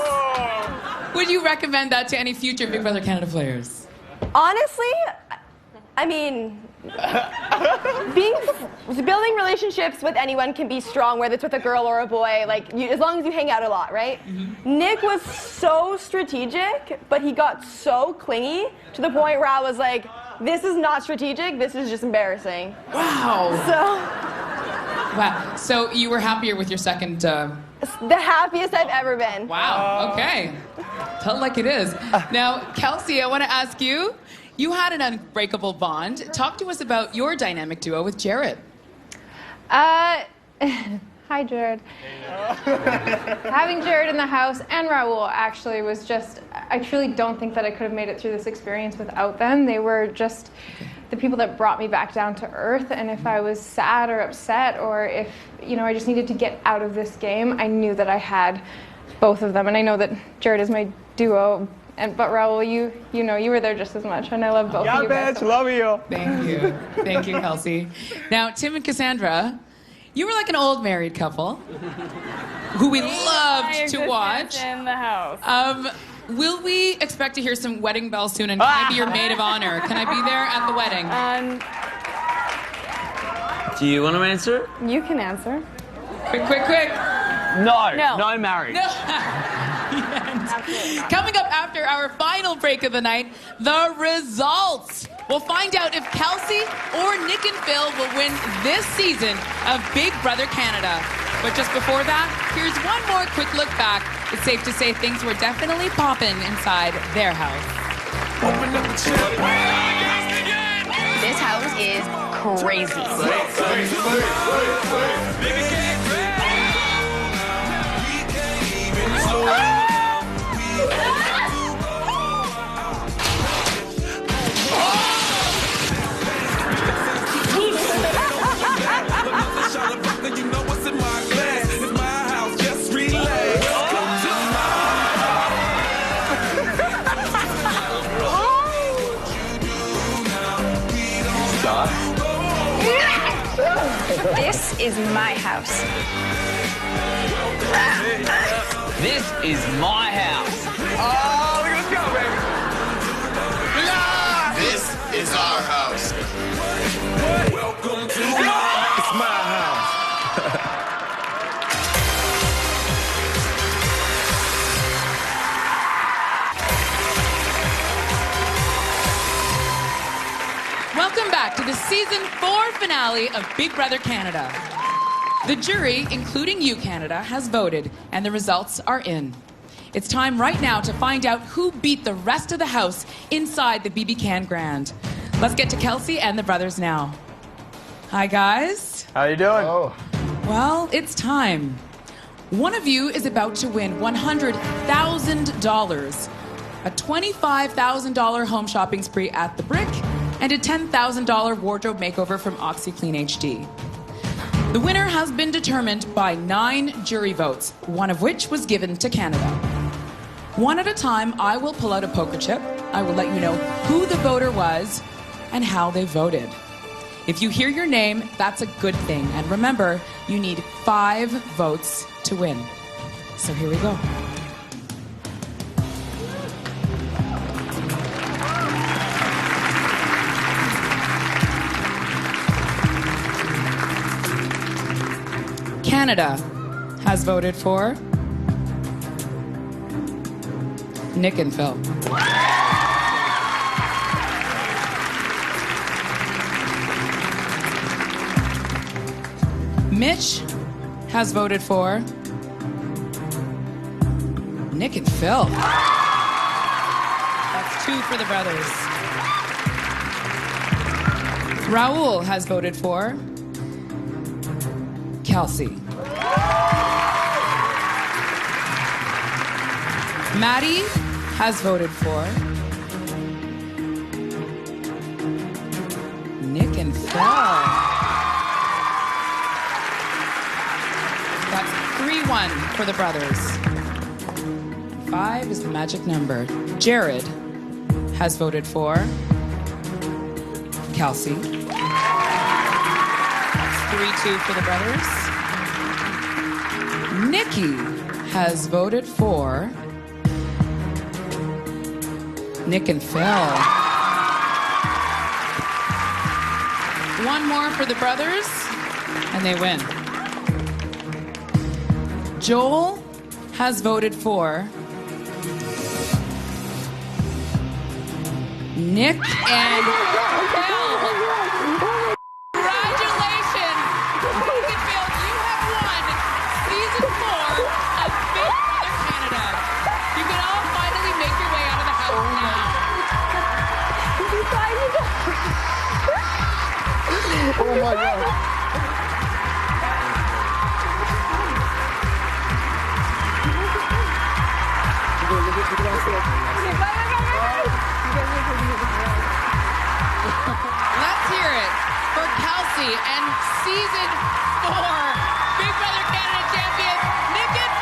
[SPEAKER 6] Would you recommend that to any future Big Brother Canada players?
[SPEAKER 8] Honestly, I mean, building relationships with anyone can be strong, whether it's with a girl or a boy, like, as long as you hang out a lot, right? Mm-hmm. Nick was so strategic, but he got so clingy to the point where I was like, this is not strategic, this is just embarrassing.
[SPEAKER 6] Wow. Wow. So you were happier with your second...
[SPEAKER 8] The happiest I've ever been.
[SPEAKER 6] Wow. Okay. Tell it like it is. Now, Kelsey, I want to ask you, you had an unbreakable bond. Talk to us about your dynamic duo with Jared.
[SPEAKER 5] Hi, Jared. Having Jared in the house and Raul actually was just, I truly don't think that I could have made it through this experience without them. They were just the people that brought me back down to earth. And if I was sad or upset, or if, you know, I just needed to get out of this game, I knew that I had both of them. And I know that Jared is my duo. But Raul, you know, you were there just as much, and I love both of you guys.
[SPEAKER 6] bitch,
[SPEAKER 5] love
[SPEAKER 6] you. Thank you. Thank you, Kelsey. Now, Tim and Cassandra, you were like an old married couple who we loved to watch.
[SPEAKER 8] In the house.
[SPEAKER 6] Will we expect to hear some wedding bells soon, and can I be your maid of honor? Can I be there at the wedding?
[SPEAKER 2] Do you want to answer?
[SPEAKER 8] You can answer.
[SPEAKER 6] Quick.
[SPEAKER 2] No marriage.
[SPEAKER 6] Coming up after our final break of the night, the results. We'll find out if Kelsey or Nick and Phil will win this season of Big Brother Canada. But just before that, here's one more quick look back. It's safe to say things were definitely popping inside their house.
[SPEAKER 13] This house is crazy.
[SPEAKER 1] This is my house.
[SPEAKER 2] This is my house.
[SPEAKER 22] Oh, look at us go, baby.
[SPEAKER 17] This is our house.
[SPEAKER 22] Welcome to it's my house.
[SPEAKER 6] Welcome back to the season 4 finale of Big Brother Canada. The jury, including you, Canada, has voted, and the results are in. It's time right now to find out who beat the rest of the house inside the BB Can Grand. Let's get to Kelsey and the brothers now. Hi, guys.
[SPEAKER 10] How you doing?
[SPEAKER 6] Well, it's time. One of you is about to win $100,000, a $25,000 home shopping spree at The Brick, and a $10,000 wardrobe makeover from OxyClean HD. The winner has been determined by 9 jury votes, one of which was given to Canada. One at a time, I will pull out a poker chip. I will let you know who the voter was and how they voted. If you hear your name, that's a good thing. And remember, you need 5 votes to win. So here we go. Canada has voted for Nick and Phil. Mitch has voted for Nick and Phil. That's 2 for the brothers. Raul has voted for Kelsey. Maddie has voted for Nick and Phil. That's 3-1 for the brothers. 5 is the magic number. Jared has voted for Kelsey. That's 3-2 for the brothers. Nikki has voted for Nick and Phil. 1 more for the brothers, and they win. Joel has voted for Nick and Phil. Congratulations! Nick and Phil, you have won season 4 of Big Brother Canada. You can all finally make your way out of the house now.
[SPEAKER 11] Oh my God.
[SPEAKER 6] Let's hear it for Kelsey and season 4 Big Brother Canada champion, Nick and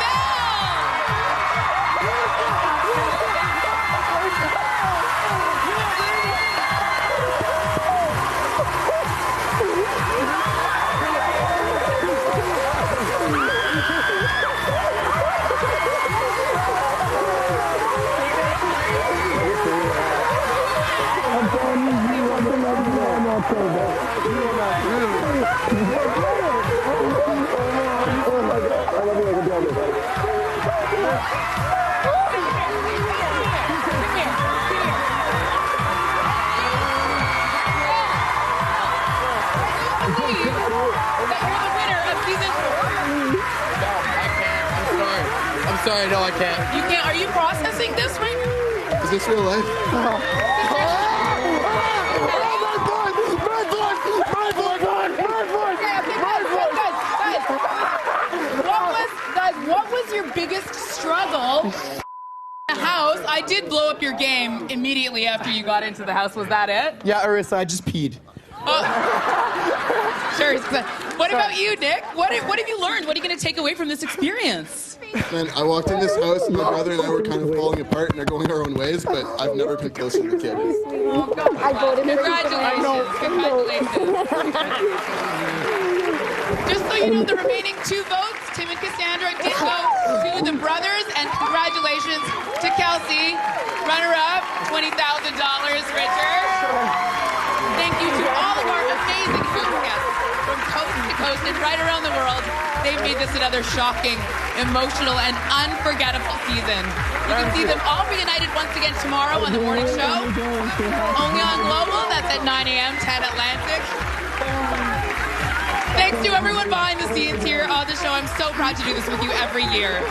[SPEAKER 23] I'm sorry, no, I can't.
[SPEAKER 6] You can't. Are you processing this right now?
[SPEAKER 23] Is this real life?
[SPEAKER 6] What was your biggest struggle? The house. I did blow up your game immediately after you got into the house. Was that it?
[SPEAKER 11] Yeah, Arissa, I just peed.
[SPEAKER 6] Sure. What about you, Nick? What have you learned? What are you going to take away from this experience?
[SPEAKER 17] Man, I walked in this house and my brother and I were kind of falling apart and are going our own ways, but I've never been closer to the kid.
[SPEAKER 6] Congratulations. Just so you know, the remaining 2 votes, Tim and Cassandra, did go to the brothers, and congratulations to Kelsey, runner-up, $20,000, Richard. Thank you to all of our amazing host guests from coast to coast and right around the world. They've made this another shocking, emotional, and unforgettable season. You can see them all reunited once again tomorrow on The Morning Show. Only on Global, that's at 9 a.m., 10 Atlantic. Thanks to everyone behind the scenes here on the show. I'm so proud to do this with you every year.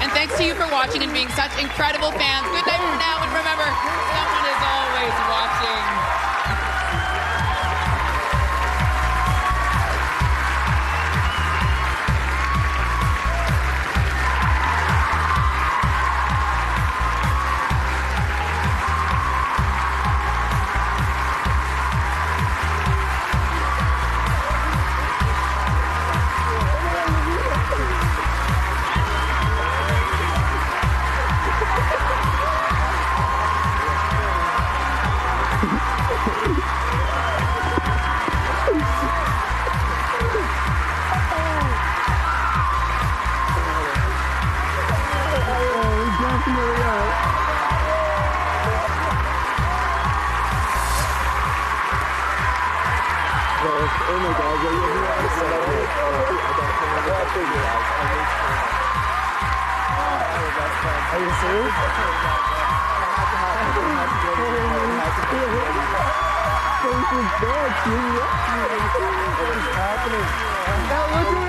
[SPEAKER 6] And thanks to you for watching and being such incredible fans. Good night for now, and remember, someone is always watching.
[SPEAKER 11] Oh my God, are you serious? What is happening?